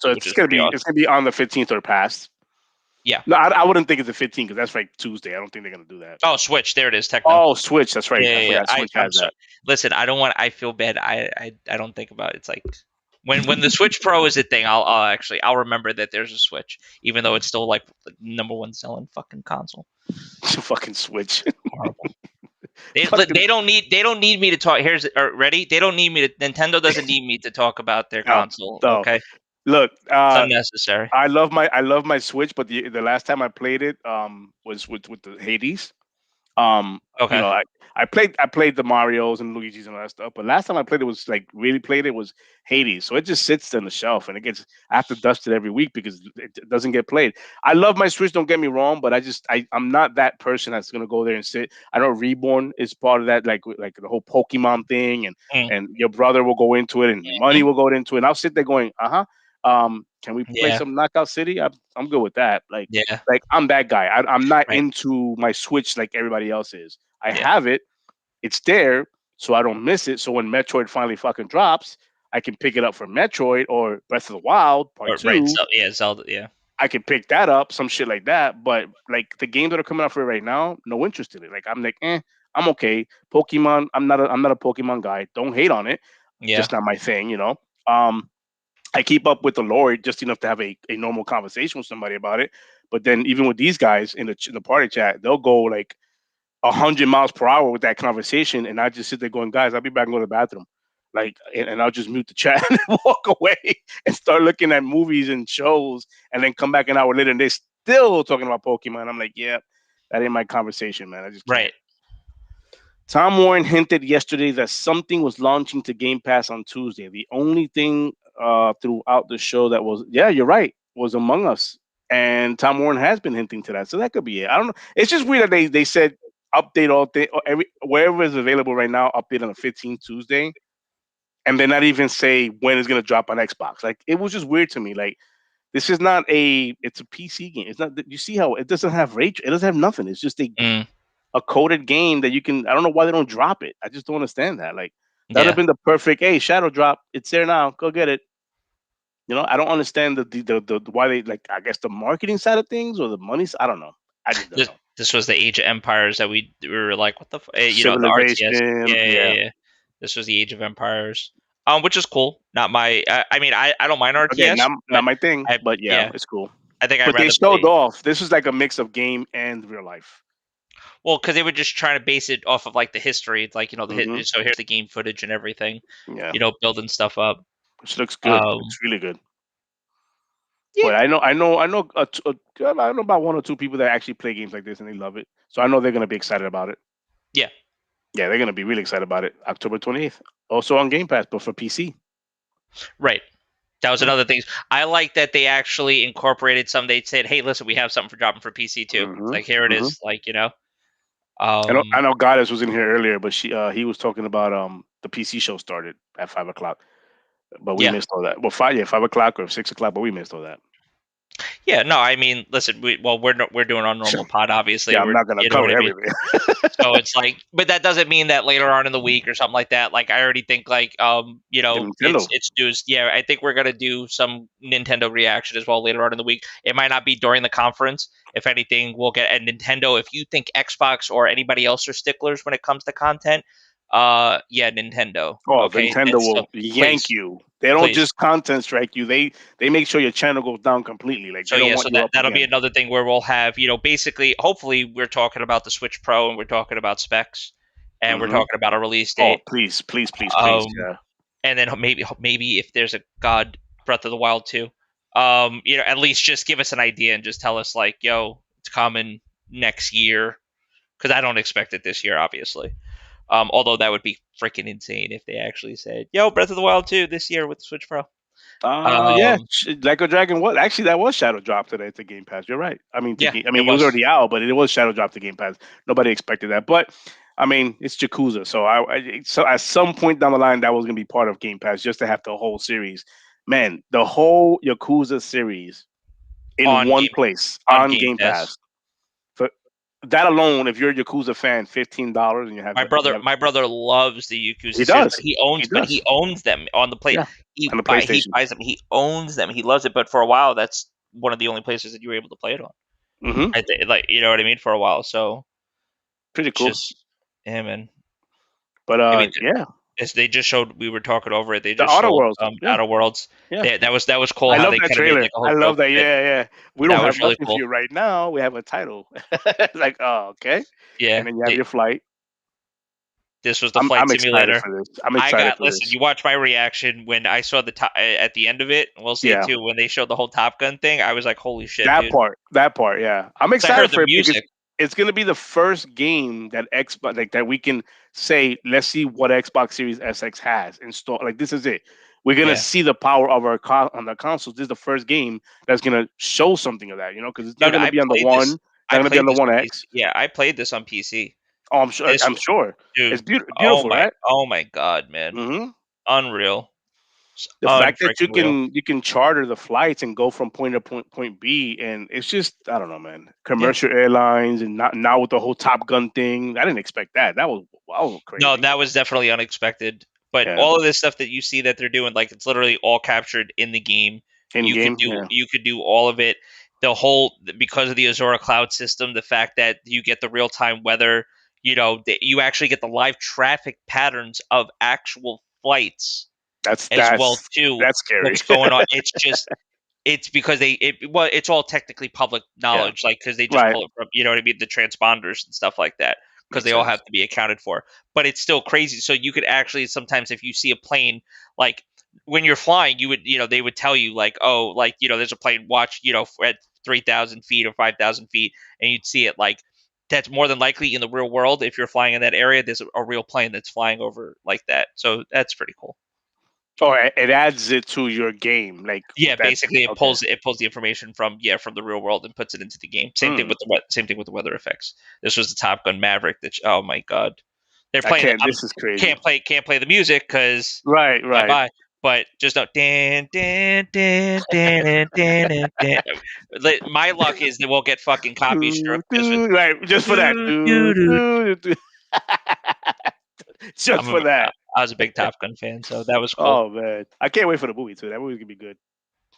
So it's gonna be on the 15th or past. Yeah. No, I wouldn't think it's the 15th because that's like Tuesday. I don't think they're gonna do that. Oh, Switch. There it is. Techno. Oh, Switch. That's right. Yeah. Switch has that. Listen, I don't want. I feel bad. I don't think about it. It's like When the Switch Pro is a thing, I'll remember that there's a Switch, even though it's still like the number one selling fucking console. Fucking Switch. Horrible. They Fucking don't need me to talk. Ready? They don't need me to. Nintendo doesn't need me to talk about their no, console. no. Okay, Look, it's unnecessary. I love my Switch, but the last time I played it was with the Hades. You Okay, know, I played the Marios and Luigi's and all that stuff, but last time I played it was like really played it was Hades. So it just sits on the shelf and I have to dust it every week because it doesn't get played. I love my Switch, don't get me wrong, but I'm not that person that's gonna go there and sit. I know Reborn is part of that, like the whole Pokemon thing, and Mm. your brother will go into it and money will go into it, and I'll sit there going, can we play Yeah, some Knockout City? I'm good with that. yeah, Like I'm that guy. I'm not right, into my Switch like everybody else is. I yeah. have it. It's there, so I don't miss it. So when Metroid finally fucking drops, I can pick it up for Metroid or Breath of the Wild Part Right, Two. Zelda, yeah, I can pick that up, some shit like that. But like the games that are coming out for it right now, no interest in it. Like I'm like, I'm okay. Pokemon, I'm not a Pokemon guy. Don't hate on it. yeah. Just not my thing, you know. I keep up with the lore just enough to have a normal conversation with somebody about it. But then even with these guys in the party chat, they'll go like 100 miles per hour with that conversation, and I just sit there going, "Guys, I'll be back and go to the bathroom." Like, and I'll just mute the chat and walk away and start looking at movies and shows, and then come back an hour later and they're still talking about Pokemon. I'm like, yeah, that ain't my conversation, man. I just can't. Right. Tom Warren hinted yesterday that something was launching to Game Pass on Tuesday. The only thing throughout the show that was, yeah, you're right, was Among Us. And Tom Warren has been hinting to that. So that could be it. I don't know. It's just weird that they said update all thing every wherever is available right now, update on the 15th Tuesday. And then not even say when it's gonna drop on Xbox. Like it was just weird to me. Like this is not it's a PC game. It's not you see how it doesn't have rage, it doesn't have nothing. It's just Mm, a coded game that you can. I don't know why they don't drop it. I just don't understand that. Like that'd have yeah. been the perfect. Hey, Shadow Drop. It's there now. Go get it. You know, I don't understand the why they like. I guess the marketing side of things or the money. I don't know. I just don't This know. this was the Age of Empires that we were like, what the the RTS. Civilization. Yeah, yeah, Yeah. yeah. This was the Age of Empires, which is cool. Not my. I mean, I don't mind Again, RTS, not but my thing. I But yeah, yeah, it's cool. I think I'd But they rather showed play. off. This was like a mix of game and real life. Well, because they were just trying to base it off of like the history, like the Hmm. hit. So here's the game footage and everything. Yeah, Building stuff up. which looks good. Um, Looks really good. yeah, But I know about one or two people that actually play games like this and they love it. So I know they're gonna be excited about it. yeah, Yeah, they're gonna be really excited about it. October 28th. Also on Game Pass, but for PC. right. That was Yeah. another thing. I like that they actually incorporated some. They said, "Hey, listen, we have something for dropping for PC too. It's Hmm. like here it Hmm. is. Like I know Goddess was in here earlier, but he was talking about the PC show started at 5 o'clock, but we yeah, missed all that. Well, 5 o'clock or 6 o'clock, but we missed all that. yeah. No, I mean, listen, we're doing our normal pod. Obviously, Yeah, I'm we're not gonna what cover I mean. everything. So it's like, but that doesn't mean that later on in the week or something like that. Like I already think like Nintendo. it's news. Yeah, I think we're gonna do some Nintendo reaction as well later on in the week. It might not be during the conference. If anything, we'll get at Nintendo. If you think Xbox or anybody else are sticklers when it comes to content, yeah, Nintendo. Oh, Okay, Nintendo that's so will yank please, you. They don't please. just content strike you. They make sure your channel goes down completely. Like So they don't yeah, want so you up that'll be again. another thing where we'll have basically, hopefully, we're talking about the Switch Pro and we're talking about specs and we're Hmm. talking about a release Oh, date. please, please, please, please. Um, Yeah. and then maybe if there's a God Breath of the Wild 2, at least just give us an idea and just tell us like, yo, it's coming next year, because I don't expect it this year, obviously. Although that would be freaking insane if they actually said, yo, Breath of the Wild 2 this year with the Switch Pro. Yeah. Um, Like a Dragon was actually that was Shadow Drop today to Game Pass. You're right. I mean, yeah, I it mean, it was was already out, but it was Shadow Drop to Game Pass. Nobody expected that, but I mean, it's Yakuza, so so at some point down the line, that was gonna be part of Game Pass just to have the whole series. Man, the whole Yakuza series in on one Game place on on Game Game Pass. Pass. For that alone, if you're a Yakuza fan, $15 and you have My brother loves the he Yakuza series, does. He but he does. ons them on the play. Yeah. On the He PlayStation. buys them. He owns them. He loves it. But for a while, that's one of the only places that you were able to play it on. Hmm. I think, like, you know what I mean, for a while. So Pretty it's cool. just, yeah, man. But I mean, yeah. They just showed. We were talking over it. They The just Outer showed Worlds. Yeah. Outer Worlds. Yeah. That was cool. I How love they that kind of made trailer. like a whole I love joke that. of it. Yeah, yeah. We don't That have was really nothing for cool. you right now. We have a title. It's like, oh, okay. Yeah. And then you have your flight. This was the flight I'm excited simulator. for this. I'm excited for Listen, this. you watch my reaction when I saw the at the end of it. And we'll see it Yeah. too when they showed the whole Top Gun thing. I was like, holy shit, That dude! part, yeah. I'm So I heard excited the for it because music. it's gonna be the first game that Xbox like that we can say, let's see what Xbox Series SX has installed. Like this is it. We're gonna Yeah. see the power of our on the consoles. This is the first game that's gonna show something of that, because it's No, not gonna I be on the played one, this. not I gonna be on played the this One on X. PC. Yeah, I played this on PC. Oh, I'm sure. This, I'm sure. It's dude. beautiful, right? Oh my god, man! Hmm. Unreal. It's The fact that unfreaking real. you can charter the flights and go from point to point B, and it's just, I don't know, man. Yeah. Commercial airlines, and not now with the whole Top Gun thing. I didn't expect that. That was No, crazy. that was definitely unexpected. But Yeah, all of this stuff that you see that they're doing, like it's literally all captured in the game. in game. Yeah, You could do all of it. The whole because of the Azura cloud system, the fact that you get the real time weather, you actually get the live traffic patterns of actual flights that's as well that's too. that's scary. What's going on? It's because well, it's all technically public Yeah, knowledge, like because they just right. pull it from, you know what I mean, the transponders and stuff like that, because Makes they all sense. have to be accounted for. But it's still crazy. So you could actually sometimes, if you see a plane, like when you're flying, you would, they would tell you like, oh, like there's a plane, watch, at 3,000 feet or 5,000 feet, and you'd see it like. That's more than likely in the real world. If you're flying in that area, there's a real plane that's flying over like that. So that's pretty cool. Oh, it adds it to your game, like Yeah, that. basically Okay. it pulls the information from the real world and puts it into the game. Hmm. Same thing with the weather effects. This was the Top Gun Maverick. Oh my god, they're I playing. can't. This is crazy. Can't play the music because Right, bye right. bye. But just don't dan dan dan dan dan dan dan. My luck is that we'll get fucking copy Do, stripped because do, right, just for that. Just for that. I was a big Top Gun fan, so that was cool. Oh man, I can't wait for the movie too. That movie's gonna be good.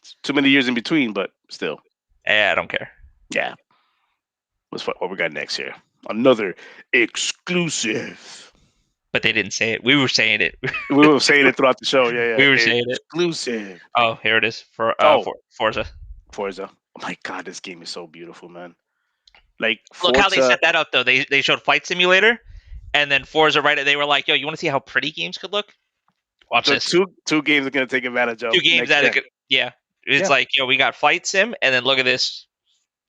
It's too many years in between, but still. Yeah, I don't care. Yeah. What we got next here? Another exclusive. But they didn't say it. We were saying it. We were saying it throughout the show. Yeah, yeah. We were saying it. Exclusive. Oh, here it is for Forza. Forza. Oh my god, this game is so beautiful, man. Like Look how they Forza. set that up though. They showed Flight Simulator, and then Forza right. They were like, "Yo, you want to see how pretty games could look? Watch The this. two games are gonna take advantage of. Two games next that gen. could, yeah. It's Yeah. like, yo, we got Flight Sim, and then look at this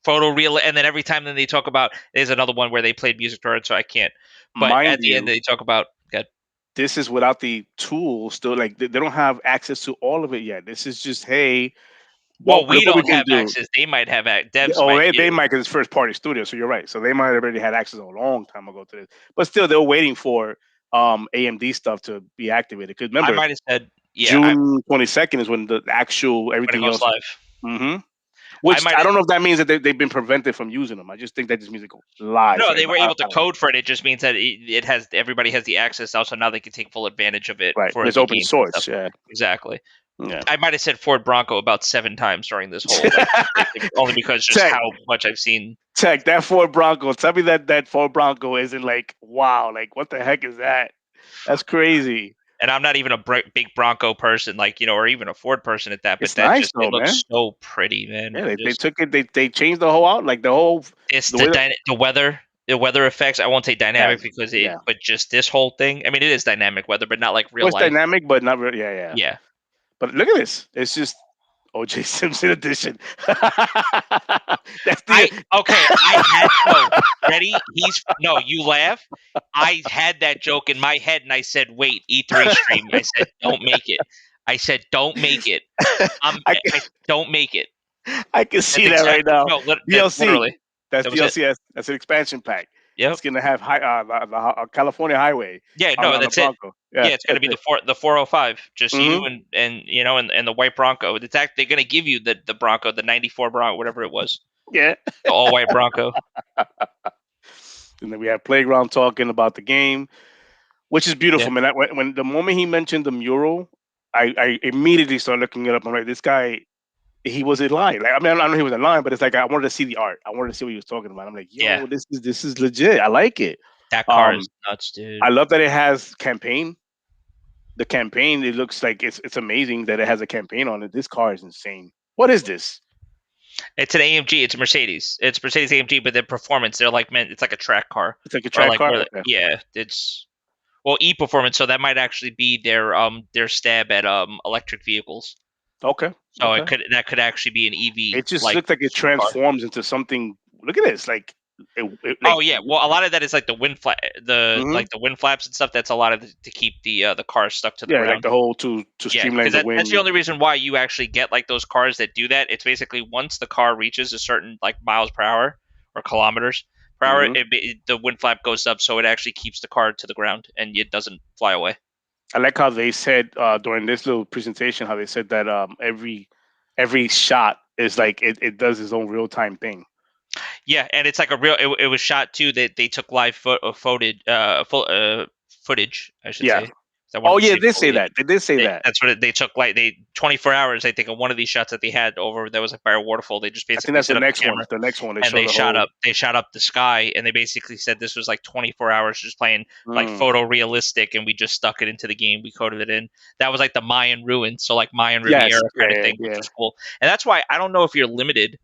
photo reel, and then every time then they talk about there's another one where they played music to it, so I can't. But Mind at the end they talk about this is without the tools. Still, like they don't have access to all of it yet. This is just, hey, well, we look what we don't can have do. access. They might have devs. Oh, might they might, because it's first party studio. So you're right. So they might have already had access a long time ago to this. But still, they're waiting for AMD stuff to be activated. Because I remember, might have said June 22nd is when the actual when it everything goes else. live. Mm-hmm. Which might I have- don't know if that means that they've been prevented from using them. I just think that just means it go live. No, right they now. were able to I don't know. code for it. It just means that it has everybody has the access now, so now they can take full advantage of it Right. for It's the open games and source. stuff. Yeah. Exactly. Yeah. I might have said Ford Bronco about 7 times during this whole only because just Tech. how much I've seen. Tech, that Ford Bronco. Tell me that Ford Bronco isn't like, wow, like what the heck is that? That's crazy. And I'm not even a big Bronco person, like or even a Ford person at that. But It's that nice just though, it looks man. so pretty, man. Yeah, they took it. They changed the whole out, like the whole. It's the way the weather effects. I won't say dynamic because yeah. but just this whole thing. I mean, it is dynamic weather, but not like real It's life. dynamic, but not really. Yeah. Yeah. But look at this. It's just OJ Simpson edition. That's the. I had ready. You laugh. I had that joke in my head, and I said, "Wait, E3 stream." I said, "Don't make it." I said, "Don't make it." Don't make it. I can see that right now. No, DLC. Literally. That's That was DLC. That's an expansion pack. Yep. It's gonna have the California Highway. Yeah, no, on that's the it. Bronco. Yeah, it's gonna be the 405. Just you Mhm. and the white Bronco. It's they're gonna give you the Bronco, the '94 Bronco, whatever it was, Yeah. the all white Bronco. And then we have Playground talking about the game, which is beautiful, Yeah. man. When the moment he mentioned the mural, I immediately started looking it up. I'm like, this guy, he was in line. Like, I mean, I don't know if he was in line, but it's like I wanted to see the art. I wanted to see what he was talking about. I'm like, yo, Yeah. this is legit. I like it. That car is nuts, dude. I love that it has campaign. the campaign, it looks like it's amazing that it has a campaign on it. This car is insane. What is this? It's an AMG. It's a Mercedes. It's Mercedes AMG, but the performance, they're like, man, it's like a track car. It's like a Or track like car. where, Okay. yeah, it's e-performance. So that might actually be their stab at electric vehicles. Okay. So Okay. that could actually be an EV. It just like looks like it supercar. transforms into something. Look at this. Like, like Oh yeah, well a lot of that is like the wind Mhm. the wind flaps and stuff. That's a lot of to keep the car stuck to the Yeah, like ground. the whole to Yeah, streamline because the that's the wind. only reason why you actually get like those cars that do that. It's basically once the car reaches a certain like miles per hour or kilometers per hour, Mhm. the wind flap goes up, so it actually keeps the car to the ground and it doesn't fly away. I like how they said during this little presentation how they said that every shot is like it does its own real time thing. Yeah, and it's like a real. It was shot too. That they took live footage, footage, I should Yeah. say. I Oh wanted to yeah, say they did say foliage. that. They did say that. That's what they took. Like 24 hours, I think, of one of these shots that they had over. That was like by a waterfall. They just I think basically that's the set up the next one. camera The next one they and show the whole. they shot up the sky, and they basically said this was like 24 hours just playing like Mm. photorealistic, and we just stuck it into the game. We coded it in. That was like the Mayan ruins, so like Mayan Yes. Riviera kind of Yeah. thing, which Yeah. was cool. And that's why I don't know if you're limited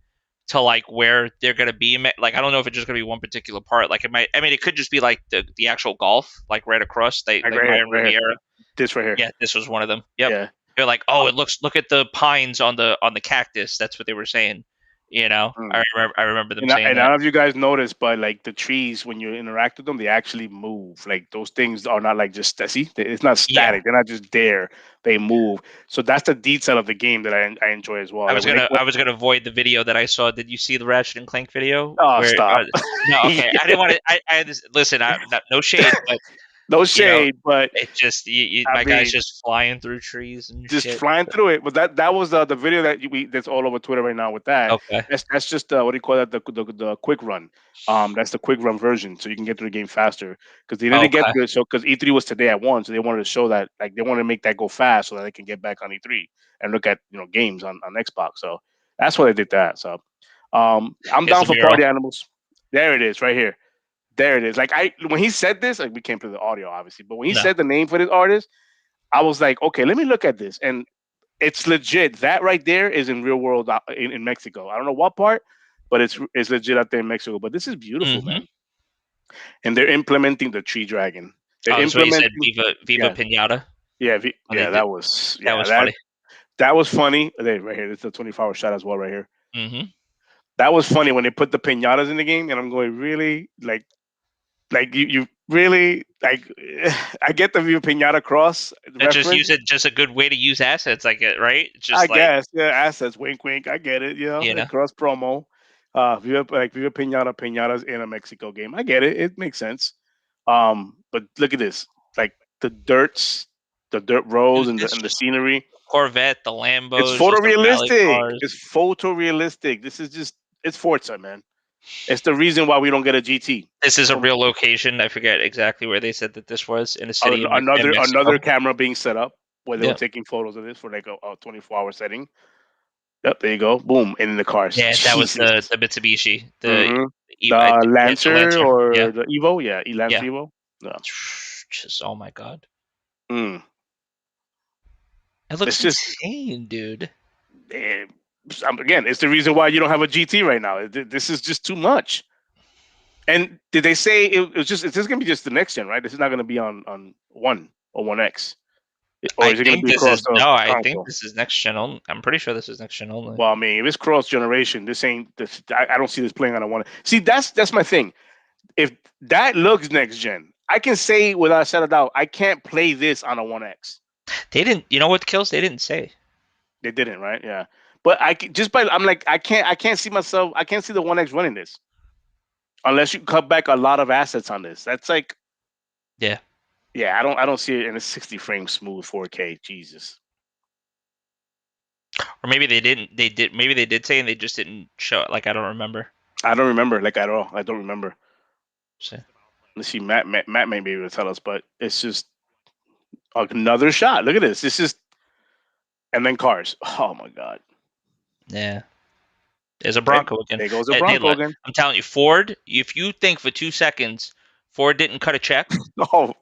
to like where they're gonna be. Like I don't know if it's just gonna be one particular part. Like it might. I mean, it could just be like the actual golf, like right across, Like like right here. Mayan Right here. Riviera. This right here. Yeah, this was one of them. Yep. Yeah. They're like, oh, it looks. Look at the pines on the cactus. That's what they were saying. You know, Mm. I remember them And I, saying and I that. don't know if you guys noticed, but like the trees, when you interact with them, they actually move. Like those things are not like just see, it's not Yeah, static. They're not just there. They move. So that's the detail of the game that I enjoy as well. Like when they, I was gonna avoid the video that I saw. Did you see the Ratchet and Clank video? oh, Where stop. no, okay, I didn't want to. I just listen. No shade, but No you know, shade, but it just I my guy's mean, just flying through trees and just shit. flying through it. But that was the video that that's all over Twitter right now with that. Okay, That's just what do you call that? The quick run. That's the quick run version, so you can get through the game faster. Because they didn't get okay. through it, so because E3 was today at 1, so they wanted to show that like they wanted to make that go fast so that they can get back on E3 and look at games on Xbox. So that's why they did that. So I'm It's down a for mural. party animals. There it is, right here. There it is. Like when he said this, like we can't play the audio obviously, but when he No, said the name for this artist, I was like, okay, let me look at this, and it's legit. That right there is in real world in Mexico. I don't know what part, but it's legit out there in Mexico. But this is beautiful, mm-hmm. man. And they're implementing the tree dragon. They're Oh, that's what you said. implementing. Viva Yeah, Pinata. yeah, Oh, they yeah. did. That was That yeah was funny. that was funny. There, right here. It's a 24-hour shot as well, right here. Mm-hmm. That was funny when they put the pinatas in the game, and I'm going really like you really like. I get the view pinata cross And just use reference. it. Just a good way to use assets, like it, right? I Just like guess, yeah, assets, wink, wink. I get it, you know. cross promo. Viva Pinata, Pinatas in a Mexico game. I get it. It makes sense. But look at this, like the dirt roads Dude, and this the just scenery. Corvette, the It's Lambos, just the rally photorealistic. cars. It's photorealistic. This is just it's Forza, man. It's the reason why we don't get a GT. This is a From real location. I forget exactly where they said that this was in a city in another Mexico. camera being set up where they were Yeah, taking photos of this for like a 24-hour setting. Yep, there you go. Boom, and in the cars. yeah, that was Jesus. the Mitsubishi, Hmm. I The think, yeah, the Lancer Lancer. Yeah, or the Evo, yeah, Lancer yeah. Evo. Yeah. Just oh my god, Mm. it looks It's just insane, dude. eh, again, it's the reason why you don't have a GT right now. This is just too much. And did they say it's just it's just gonna be just the next gen, right? This is not gonna be on one or one X, or I is it gonna think be this across is the no. I think console? this is next gen only. I'm pretty sure this is next gen only. Well, I mean, if it's cross generation, this ain't this. I don't see this playing on a one. See, that's my thing. If that looks next gen, I can say without a shadow of doubt, I can't play this on a One X. They didn't. You know what kills? They didn't say. They didn't, right? Yeah, but I'm like I can't see myself. I can't see the One X running this unless you cut back a lot of assets on this. That's like Yeah. yeah, I don't see it in a 60 frame smooth 4K. Jesus. Or maybe they didn't. They did. Maybe they did say, and they just didn't show it. Like I don't remember. I don't remember like at all. I don't remember. So, Let's see. Matt may be able to tell us, but it's just another shot. Look at this. This is and then cars. Oh my god. yeah. There's a Bronco again. There goes a Bronco again. I'm telling you, Ford. If you think for 2 seconds Ford didn't cut a check, Oh,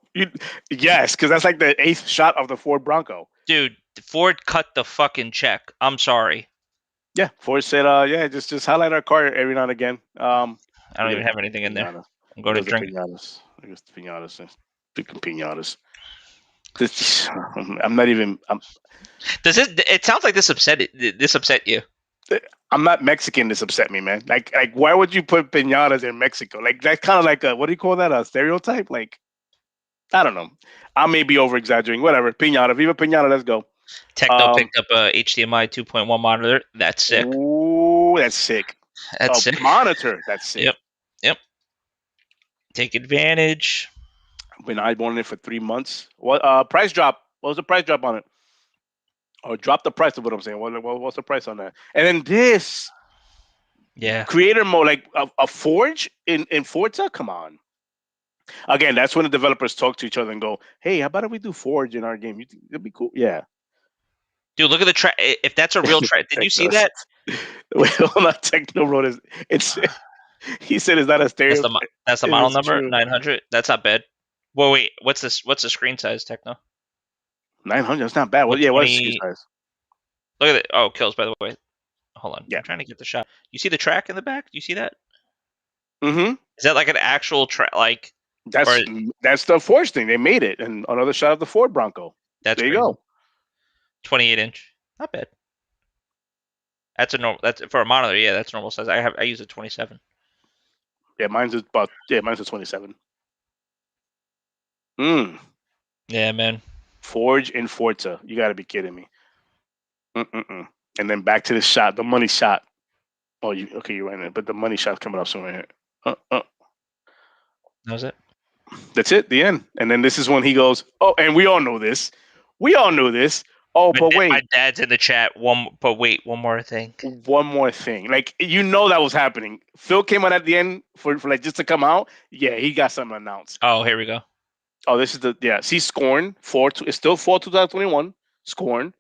Yes, because that's like the 8th shot of the Ford Bronco. Dude, Ford cut the fucking check. I'm sorry. Yeah, Ford said, yeah, just highlight our car every now and again. I don't Look even at have anything in there. piñatas. I'm going to Those are drink. piñatas. I guess the piñatas. Freaking piñatas. I'm not even. Does it sounds like this upset you? I'm not Mexican. This upset me, man. Like, why would you put piñatas in Mexico? Like, that's kind of like a, what do you call that? A stereotype? Like, I don't know. I may be over exaggerating. Whatever. Piñata, viva piñata. Let's go. Techno picked up a HDMI 2.1 monitor. That's sick. Ooh, that's sick. That's A sick. monitor. That's sick. Yep. Take advantage. I've been eyeballing it for 3 months. What price drop? What was the price drop on it? Or drop the price of what I'm saying. What's the price on that? And then this creator mode, like a Forge in Forza. Come on. Again, that's when the developers talk to each other and go, "Hey, how about if we do Forge in our game? You think it'd be cool?" Yeah. Dude, look at the track. If that's a real track, did you see that? Wait, hold on. Techno wrote is it's. He said it's not a stereo. That's the model number 900. That's not bad. Well, wait. What's this? What's the screen size, Techno? 900. That's not bad. Well, yeah. What's the screen size? Look at it. Oh, kills. By the way, hold on. Yeah. I'm trying to get the shot. You see the track in the back? Do you see that? Mm-hmm. Is that like an actual track? Like that's the Forge thing. They made it, and another shot of the Ford Bronco. There you go. 28-inch. Not bad. That's a normal. That's for a monitor. Yeah, that's normal size. I use a 27. Yeah, mine's a 27. Yeah, man. Forge and Forza. You got to be kidding me. And then back to the shot, the money shot. Oh, you're right. But the money shot's coming up soon right here. That was it. That's it. The end. And then this is when he goes, "Oh, and we all know this. We all knew this. Oh, but wait. My dad's in the chat. One more thing. One more thing. Like, that was happening. Phil came out at the end for like just to come out. Yeah, he got something announced. Oh, here we go. Oh, this is See, Scorn 4. It's still 2021. Scorn.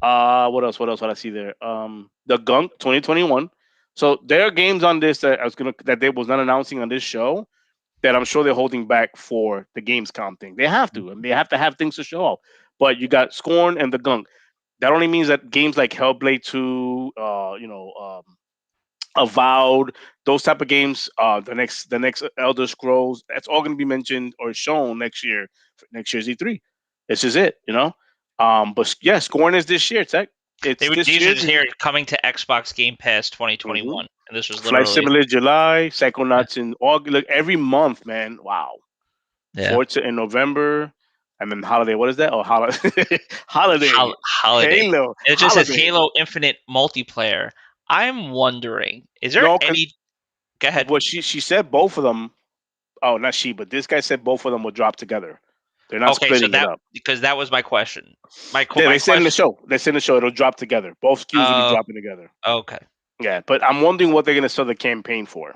What else? What I see there? The Gunk 2021. So there are games on this that they was not announcing on this show that I'm sure they're holding back for the Gamescom thing. They have to. I mean, they have to have things to show off. But you got Scorn and the Gunk. That only means that games like Hellblade 2, Avowed, those type of games, the next Elder Scrolls, that's all going to be mentioned or shown next year, next year's E3. This is it, But yeah, Scorn is this year, Tech. These are just here coming to Xbox Game Pass 2021, and this was literally Flight Simulator July, Psychonauts in August. Look, every month, man. Wow. Yeah. Forza in November. And then Holiday, what is that? Oh, Holiday. Holiday. Halo. It just says Halo Infinite multiplayer. I'm wondering, is there any? Go ahead. Well, she said both of them. Oh, not she, but this guy said both of them will drop together. They're not splitting it up. Because that was my question. They said in the show. They said in the show it'll drop together. Both SKUs will be dropping together. Okay. Yeah, but I'm wondering what they're going to sell the campaign for.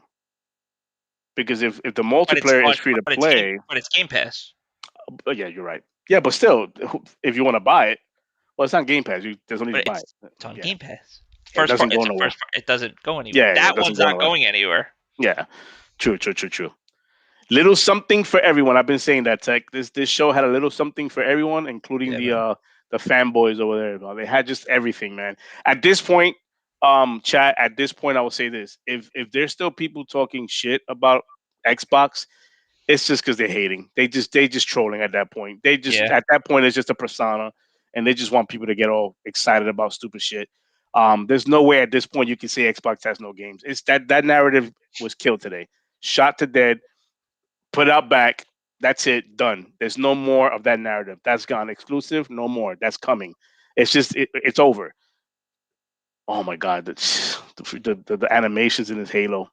Because if the multiplayer is free to play, but it's Game Pass. Yeah, you're right. Yeah, but still, if you want to buy it, well, it's not Game Pass. There's no need to buy it. It's on Game Pass. It doesn't go nowhere. It doesn't go anywhere. Yeah, that one's not going anywhere. Yeah, true. Little something for everyone. I've been saying that, Tech. This show had a little something for everyone, including the fanboys over there. They had just everything, man. At this point, chat. At this point, I will say this: if there's still people talking shit about Xbox, it's just because they're hating. They just trolling at that point. At that point, it's just a persona, and they just want people to get all excited about stupid shit. There's no way at this point you can say Xbox has no games. It's that narrative was killed today, shot to dead, put out back. That's it, done. There's no more of that narrative. That's gone. Exclusive, no more. That's coming. It's just it's over. Oh my god, the animations in this Halo.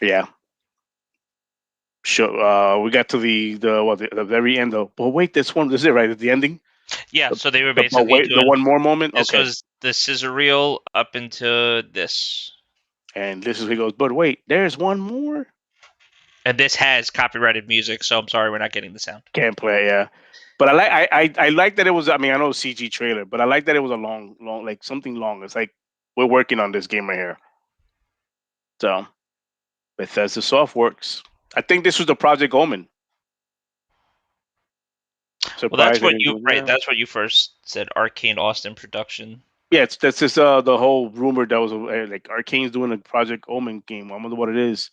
Yeah. Sure. We got to the very end though. But wait, this is it, right? At the ending. Yeah. So they were basically the one more moment. This was the scissor reel up into this. And this is he goes. But wait, there's one more. And this has copyrighted music, so I'm sorry we're not getting the sound. Can't play, yeah. But I like that it was. I mean, I know CG trailer, but I like that it was a long, like something long. It's like we're working on this game right here. So Bethesda Softworks. I think this was the Project Omen. Well, that's Surprised they what didn't you do it. right. Yeah. That's what you first said. Arcane Austin production. Yeah, that's just the whole rumor that was like Arcane's doing a Project Omen game. I wonder what it is.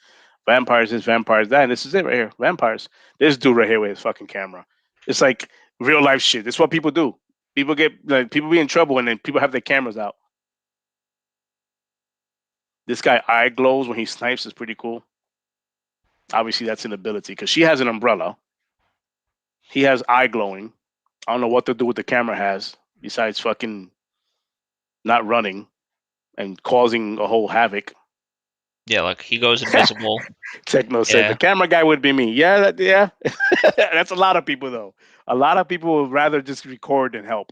Vampires this, vampires that, and this is it right here. Vampires. This dude right here with his fucking camera. It's like real life shit. This is what people do. People get like people be in trouble and then people have their cameras out. This guy eye glows when he snipes is pretty cool. Obviously, that's an ability because she has an umbrella. He has eye glowing. I don't know what to do with the camera has besides fucking not running and causing a whole havoc. Yeah, like he goes invisible. Techno said the Yeah. camera guy would be me. Yeah, yeah. That's a lot of people though. A lot of people would rather just record than help.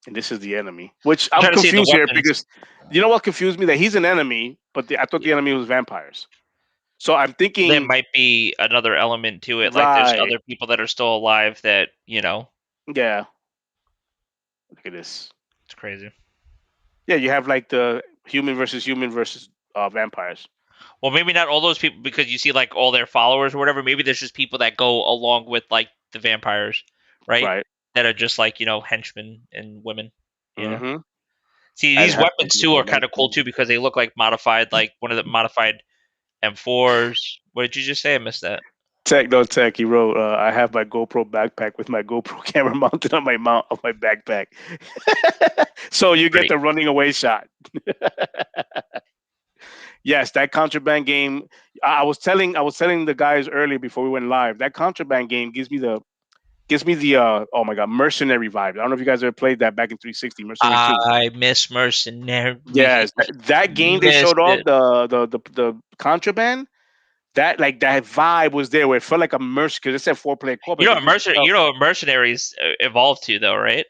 And this is the enemy, which I'm I'm trying to see the confused here weapons. because you know what confused me that he's an enemy, but I thought the enemy was vampires. So I'm There thinking, might be another element to it. Like there's right? other people that are still alive that Yeah. Look at this. it's crazy. Yeah, you have like the human versus vampires. Well, maybe not all those people because you see like all their followers or whatever. Maybe there's just people that go along with like the vampires, right? Right. That are just like henchmen and women. Mm-hmm. See, I'd these have weapons too are kind of cool too because they look like modified, like one of the modified M4s. What did you just say? I missed that. Tech. He wrote, "I have my GoPro backpack with my GoPro camera mounted on my backpack, so you get Pretty. the running away shot." Yes, that contraband game. I was telling the guys earlier before we went live. That contraband game gives me the oh my god, mercenary vibe. I don't know if you guys ever played that back in 360, Mercenary 2. I miss Mercenary. Yes, that game they Missed showed off it. the contraband. That like that vibe was there where it felt like a merc because it said 4-player co-op. You know, Like, what mercenaries evolved to though, right?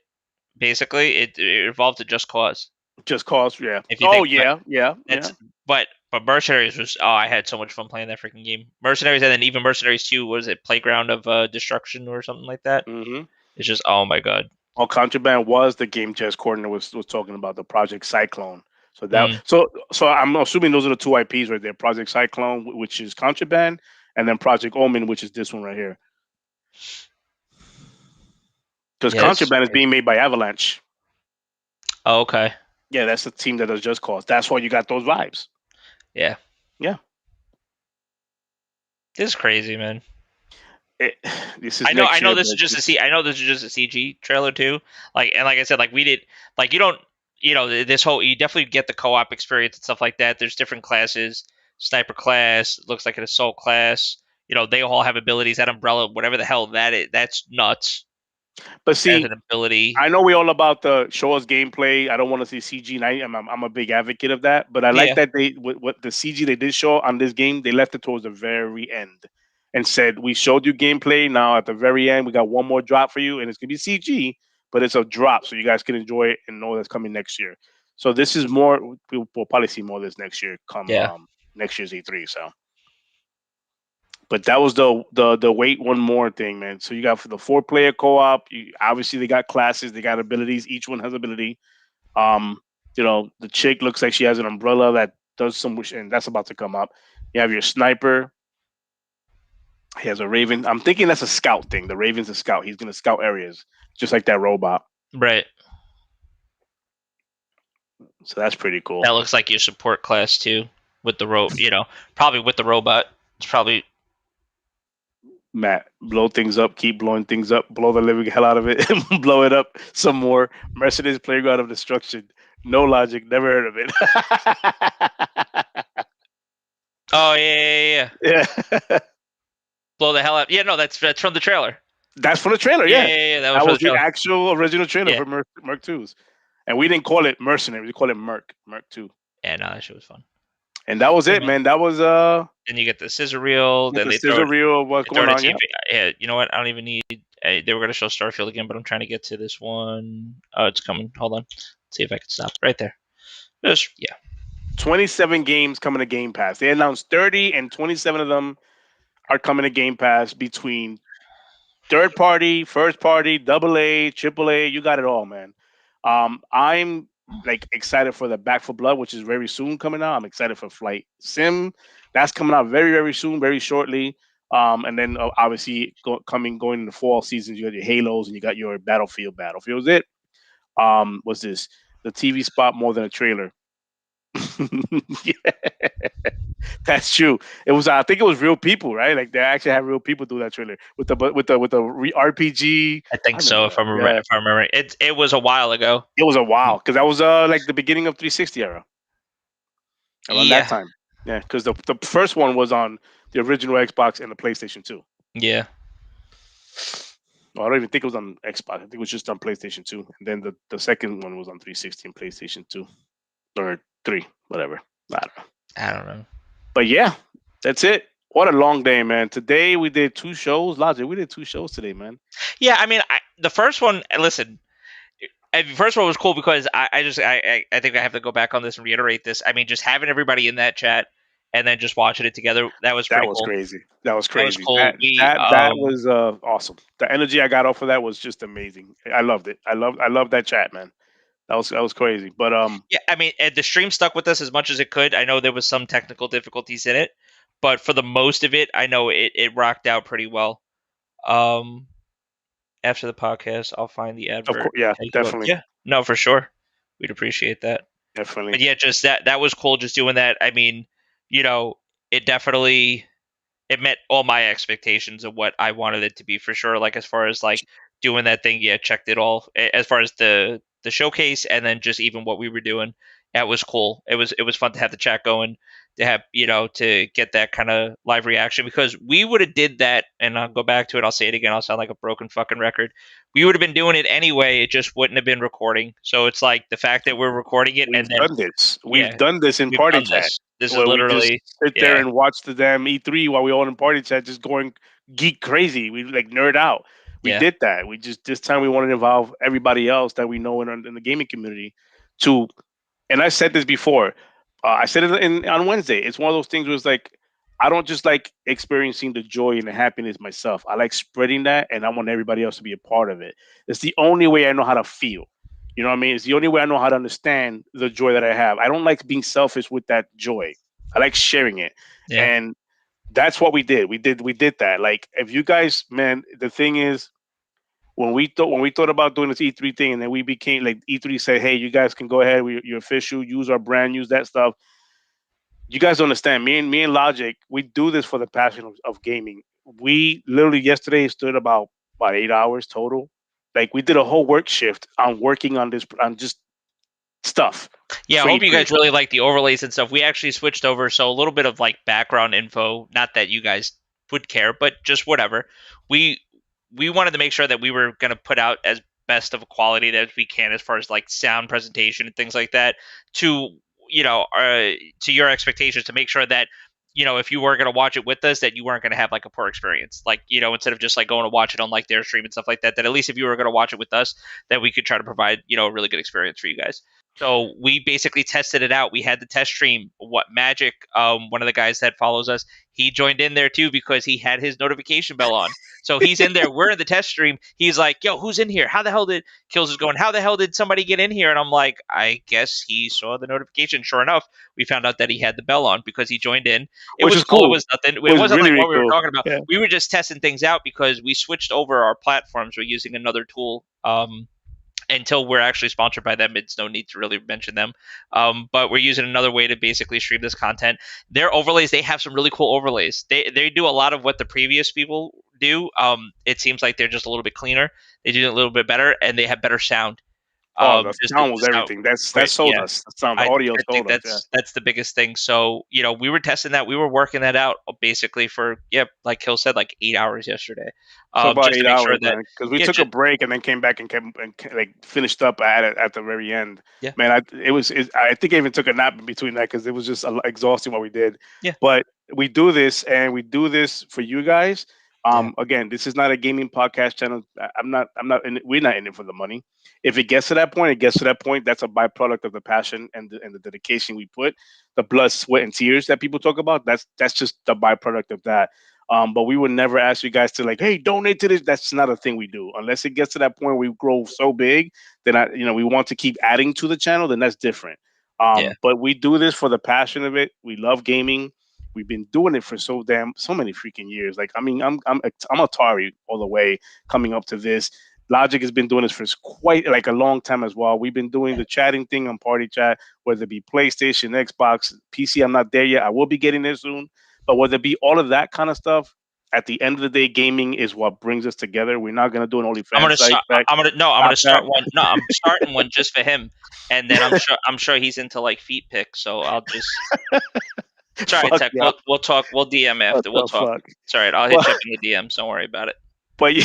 Basically, it evolved to Just Cause. Just Cause, yeah. If you Oh think about yeah, yeah, yeah. That's but Mercenaries was I had so much fun playing that freaking game. Mercenaries and then even Mercenaries 2 was it Playground of Destruction or something like that. Mm-hmm. It's just oh my god. Well, Contraband was the game Jess Coordinator was talking about, the Project Cyclone. So that Mm. so I'm assuming those are the two IPs right there. Project Cyclone, which is Contraband, and then Project Omen, which is this one right here. Because Contraband is being made by Avalanche. Oh, okay. Yeah, that's the team that does Just Cause. That's why you got those vibes. Yeah. Yeah. This is crazy, man. This is I know. next I know year, this is just a I know this is just a CG trailer too. Like I said, like we did. Like you don't. This whole you definitely get the co-op experience and stuff like that. There's different classes. Sniper class looks like an assault class. They all have abilities. That umbrella, whatever the hell that is, that's nuts. But see, as an ability. I know we all about the show us gameplay. I don't want to see CG, and I'm a big advocate of that. But I like that they what the CG they did show on this game, they left it towards the very end and said we showed you gameplay. Now at the very end, we got one more drop for you, and it's gonna be CG, but it's a drop, so you guys can enjoy it and know that's coming next year. So this is more. We'll probably see more of this next year. Next year's E3. So. But that was the wait one more thing, man. So you got for the 4-player co-op. Obviously, they got classes, they got abilities. Each one has ability. The chick looks like she has an umbrella that does some, and that's about to come up. You have your sniper. He has a raven. I'm thinking that's a scout thing. The raven's a scout. He's gonna scout areas, just like that robot. Right. So that's pretty cool. That looks like your support class too, with the probably with the robot. It's probably. Matt, blow things up, keep blowing things up, blow the living hell out of it, blow it up some more. Mercedes Playground of Destruction. No logic, never heard of it. Oh yeah. Blow the hell out. Yeah, no, that's from the trailer. That's from the trailer, yeah. Yeah, that was the actual original trailer for Merc 2s. And we didn't call it Mercenary, we called it Merc 2. Yeah, no, that shit was fun. And that was it, man. That was Then you get the scissor reel. Then the scissor reel. What's going on? Yeah, you know what? I don't even need. They were gonna show Starfield again, but I'm trying to get to this one. Oh, it's coming. Hold on. Let's see if I can stop right there. 27 games coming to Game Pass. They announced 30, and 27 of them are coming to Game Pass between third party, first party, AA, AAA. You got it all, man. I'm like excited for the Back for Blood, which is very soon coming out. I'm excited for Flight Sim. That's coming out very, very soon, very shortly. And then obviously going in the fall seasons, you got your Halos and you got your Battlefield. Battlefield's it. What's this? The TV spot more than a trailer. Yeah, that's true. It was. I think it was real people, right? Like they actually had real people do that trailer with the RPG. I I think so. remember If that. Yeah, I remember, it was a while ago. it was a while because that was like the beginning of 360 era around that Yeah, time. Yeah, because the first one was on the original Xbox and the PlayStation 2. yeah. Well, I don't even think it was on Xbox. I think it was just on PlayStation 2. And then the second one was on 360 and PlayStation 2 or 3, whatever. I don't know. I don't know. But yeah, that's it. What a long day, man. Today we did 2 shows. Logic, we did 2 shows today, man. Yeah, I mean, the first one. Listen, the first one was cool because I think I have to go back on this and reiterate this. I mean, just having everybody in that chat and then just watching it together, that was That pretty was cool. crazy. That was That was crazy. cool. That We that was awesome. The energy I got off of that was just amazing. I loved it. I loved that chat, man. That was crazy. But yeah, I mean, the stream stuck with us as much as it could. I know there was some technical difficulties in it, but for the most of it, I know it rocked out pretty well. Um, After the podcast, I'll find the of advert. course, yeah, Take you up. definitely, Yeah, no, for sure. We'd appreciate that. definitely. But yeah, just that was cool. Just doing that. I mean, you know, it definitely it met all my expectations of what I wanted it to be for sure. Like as far as like doing that thing, yeah, checked it all. As far as the showcase and then just even what we were doing, that was cool. It was fun to have the chat going, to have to get that kind of live reaction because we would have did that, and I'll go back to it. I'll say it again. I'll sound like a broken fucking record. We would have been doing it anyway. It just wouldn't have been recording. So it's like the fact that we're recording it and We've then done this. We've yeah, done this in we've party done chat this. This is where we just literally sit there yeah, and watch the damn E3 while we all in party chat, just going geek crazy. We like nerd out. We yeah, did that. We just this time we wanted to involve everybody else that we know in the gaming community to. And I said this before. I said it on Wednesday. It's one of those things where it's like I don't just like experiencing the joy and the happiness myself. I like spreading that, and I want everybody else to be a part of it. It's the only way I know how to feel. You know what I mean? It's the only way I know how to understand the joy that I have. I don't like being selfish with that joy. I like sharing it. yeah. And that's what we did. We did that. Like if you guys, man, the thing is when we thought about doing this E3 thing, and then we became like E3 said, "Hey, you guys can go ahead. You're official. Use our brand. Use that stuff." You guys don't understand. Me and Logic, we do this for the passion of gaming. We literally yesterday stood about 8 hours total. Like we did a whole work shift on working on this on just stuff Yeah, I for hope you E3. guys really like the overlays and stuff. We actually switched over, so a little bit of like background info. Not that you guys would care, but just whatever. We we wanted to make sure that we were going to put out as best of a quality that we can as far as like sound presentation and things like that to to your expectations to make sure that if you were going to watch it with us that you weren't going to have like a poor experience, like instead of just like going to watch it on like their stream and stuff like that, that at least if you were going to watch it with us that we could try to provide a really good experience for you guys. So we basically tested it out. We had the test stream. What Magic, one of the guys that follows us, he joined in there too because he had his notification bell on. So he's in there. We're in the test stream. He's like, "Yo, who's in here? How the hell did Kills is going? How the hell did somebody get in here?" And I'm like, "I guess he saw the notification." Sure enough, we found out that he had the bell on because he joined in. It Which was is cool. It cool. was nothing. It It was wasn't really, like really what we were cool. talking about. Yeah. We were just testing things out because we switched over our platforms. We're using another tool. Until we're actually sponsored by them, it's no need to really mention them. But we're using another way to basically stream this content. Their overlays, they have some really cool overlays. They do a lot of what the previous people do. It seems like they're just a little bit cleaner. They do it a little bit better, and they have better sound. Oh, the Just sound was the sound, everything. That right? sold Yeah. us. The sound, the I, audio I think sold us. Yeah. that's the biggest thing. So we were testing that. We were working that out basically for like Hill said, like 8 hours yesterday, For about just to eight make sure hours, that man. Because we yeah, took a break and then came back and like finished up at it at the very end. yeah, Man, I think I even took a nap in between that because it was just exhausting what we did. yeah, But we do this and we do this for you guys. yeah, Again, this is not a gaming podcast channel. I'm not in it, we're not in it for the money. If it gets to that point, it gets to that point. That's a byproduct of the passion and the dedication we put, the blood, sweat, and tears that people talk about. That's just the byproduct of that. But we would never ask you guys to like, hey, donate to this. That's not a thing we do unless it gets to that point where we grow so big. Then we want to keep adding to the channel. Then that's different. Yeah. But we do this for the passion of it. We love gaming. We've been doing it for so many freaking years. Like, I mean, I'm Atari all the way coming up to this. Logic has been doing this for quite like a long time as well. We've been doing the chatting thing on Party Chat, whether it be PlayStation, Xbox, PC. I'm not there yet. I will be getting there soon. But whether it be all of that kind of stuff, at the end of the day, gaming is what brings us together. We're not gonna do an I'm OnlyFans gonna site. start. Back. I'm gonna no. I'm Stop gonna start that. one. No, I'm starting one just for him, and then I'm sure he's into like feet pics. So I'll just. It's all right, Fuck Tech. yeah. We'll talk. We'll DM What after. We'll the talk. fuck? It's all right. I'll hit you up in the DMs. Don't worry about it. But yeah,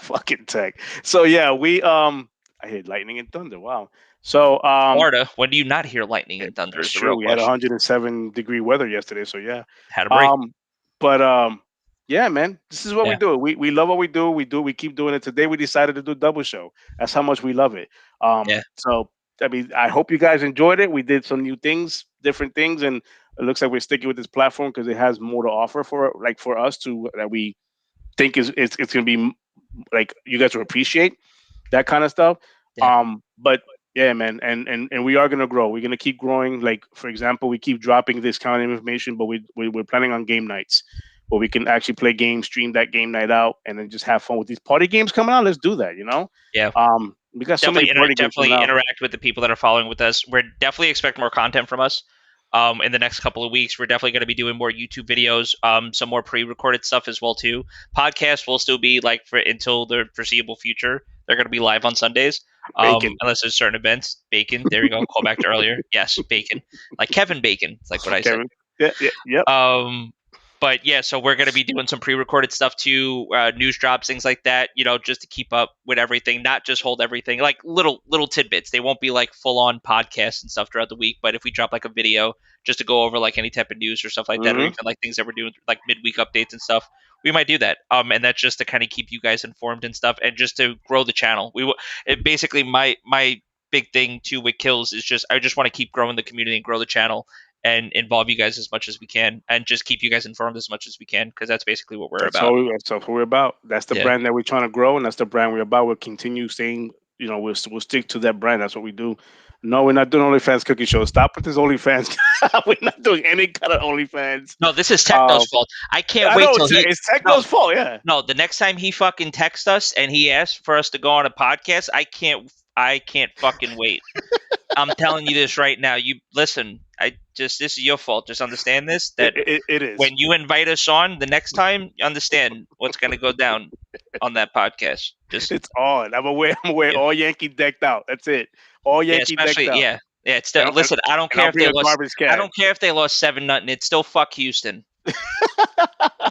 fucking tech. So yeah, we I hear lightning and thunder. Wow. So Florida. When do you not hear lightning and thunder? that's Is the true. real We had question. 107-degree weather yesterday. So yeah. Had a break. But yeah, man, this is what we Yeah. do. We love what we do. We keep doing it. Today we decided to do double show. That's how much we love it. Yeah. So I mean, I hope you guys enjoyed it. We did some new things, different things, and it looks like we're sticking with this platform because it has more to offer for us to that we think it's gonna be like you guys will appreciate that kind of stuff. Yeah. But yeah, man, and we are gonna grow. We're gonna keep growing. Like for example, we keep dropping this kind of information, but we're planning on game nights where we can actually play games, stream that game night out, and then just have fun with these party games coming out. Let's do that. Yeah. We got so many party games coming Definitely out. interact with the people that are following with us. We're definitely expect more content from us. In the next couple of weeks, we're definitely going to be doing more YouTube videos, some more pre-recorded stuff as well too. Podcasts will still be like for until the foreseeable future. They're going to be live on Sundays, Bacon. unless there's certain events. Bacon, there you go. Call back to earlier. Yes, bacon, like Kevin Bacon. It's like what I said. Kevin. Yeah. Yep. But yeah, so we're going to be doing some pre-recorded stuff too, news drops, things like that, just to keep up with everything, not just hold everything, like little tidbits. They won't be like full-on podcasts and stuff throughout the week, but if we drop like a video just to go over like any type of news or stuff like that, or even like things that we're doing like midweek updates and stuff, we might do that. And that's just to kind of keep you guys informed and stuff, and just to grow the channel. Basically my big thing too with Kills is I just want to keep growing the community and grow the channel and involve you guys as much as we can, and just keep you guys informed as much as we can, because that's basically what we're about. That's what we're about. That's the brand that we're trying to grow, and that's the brand we're about. We'll continue saying, we'll stick to that brand. That's what we do. No, we're not doing OnlyFans cookie show. Stop with this OnlyFans. We're not doing any kind of OnlyFans. No, this is Techno's fault. I can't wait till it's Techno's fault. Yeah. No, the next time he fucking texts us and he asks for us to go on a podcast, I can't fucking wait. I'm telling you this right now. You listen. This is your fault. Just understand this. That it is. When you invite us on the next time, understand what's going to go down on that podcast. It's on. I'm aware. All Yankee decked out. That's it. All Yankee decked out. Yeah. It's still, listen. I don't care if they lost. I don't care if they lost 7-0. It's still fuck Houston.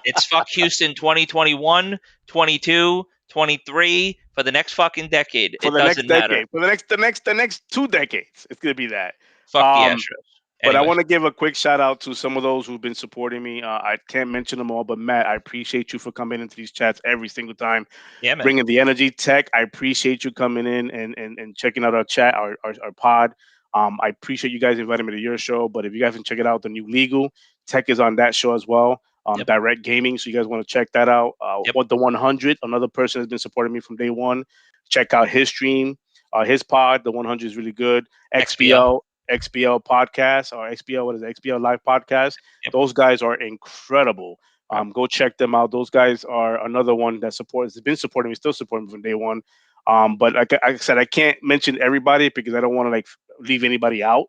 It's fuck Houston 2021, 22, 23 for the next fucking decade. For it the doesn't next matter. decade. For the next 2 decades, it's gonna be that. Fuck the Astros. But Anyway. I want to give a quick shout out to some of those who've been supporting me. I can't mention them all, but Matt, I appreciate you for coming into these chats every single time. Yeah, man. Bringing the energy. Tech, I appreciate you coming in and checking out our chat, our pod. I appreciate you guys inviting me to your show. But if you guys can check it out, the new Legal, Tech is on that show as well. Direct Gaming, so you guys want to check that out. What the 100, another person has been supporting me from day one. Check out his stream, his pod. The 100 is really good. XBL podcast or XBL Live podcast. Those guys are incredible. Go check them out. Those guys are another one that has been supporting me, still supporting me from day one. But like I said, I can't mention everybody because I don't want to like leave anybody out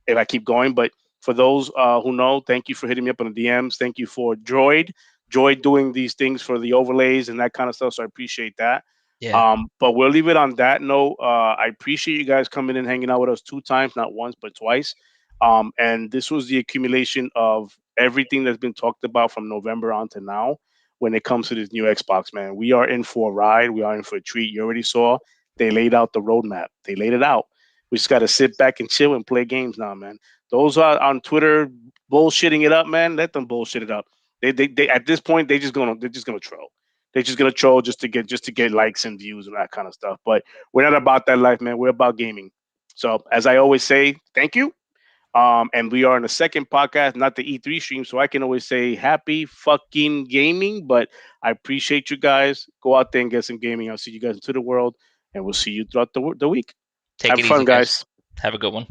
if I keep going. But for those who know, thank you for hitting me up on the DMs. Thank you for Droid doing these things for the overlays and that kind of stuff. So I appreciate that. Yeah. But we'll leave it on that note. I appreciate you guys coming in, hanging out with us 2 times, not once, but twice. And this was the accumulation of everything that's been talked about from November on to now when it comes to this new Xbox, man. We are in for a ride. We are in for a treat. You already saw they laid out the roadmap. They laid it out. We just got to sit back and chill and play games now, man. Those are on Twitter bullshitting it up, man. Let them bullshit it up. They at this point they're just gonna troll. They're just gonna troll just to get likes and views and that kind of stuff. But we're not about that life, man. We're about gaming. So as I always say, thank you. And we are on the second podcast, not the E3 stream. So I can always say happy fucking gaming. But I appreciate you guys. Go out there and get some gaming. I'll see you guys into the world, and we'll see you throughout the week. Take Have it fun, easy, guys. guys. Have a good one.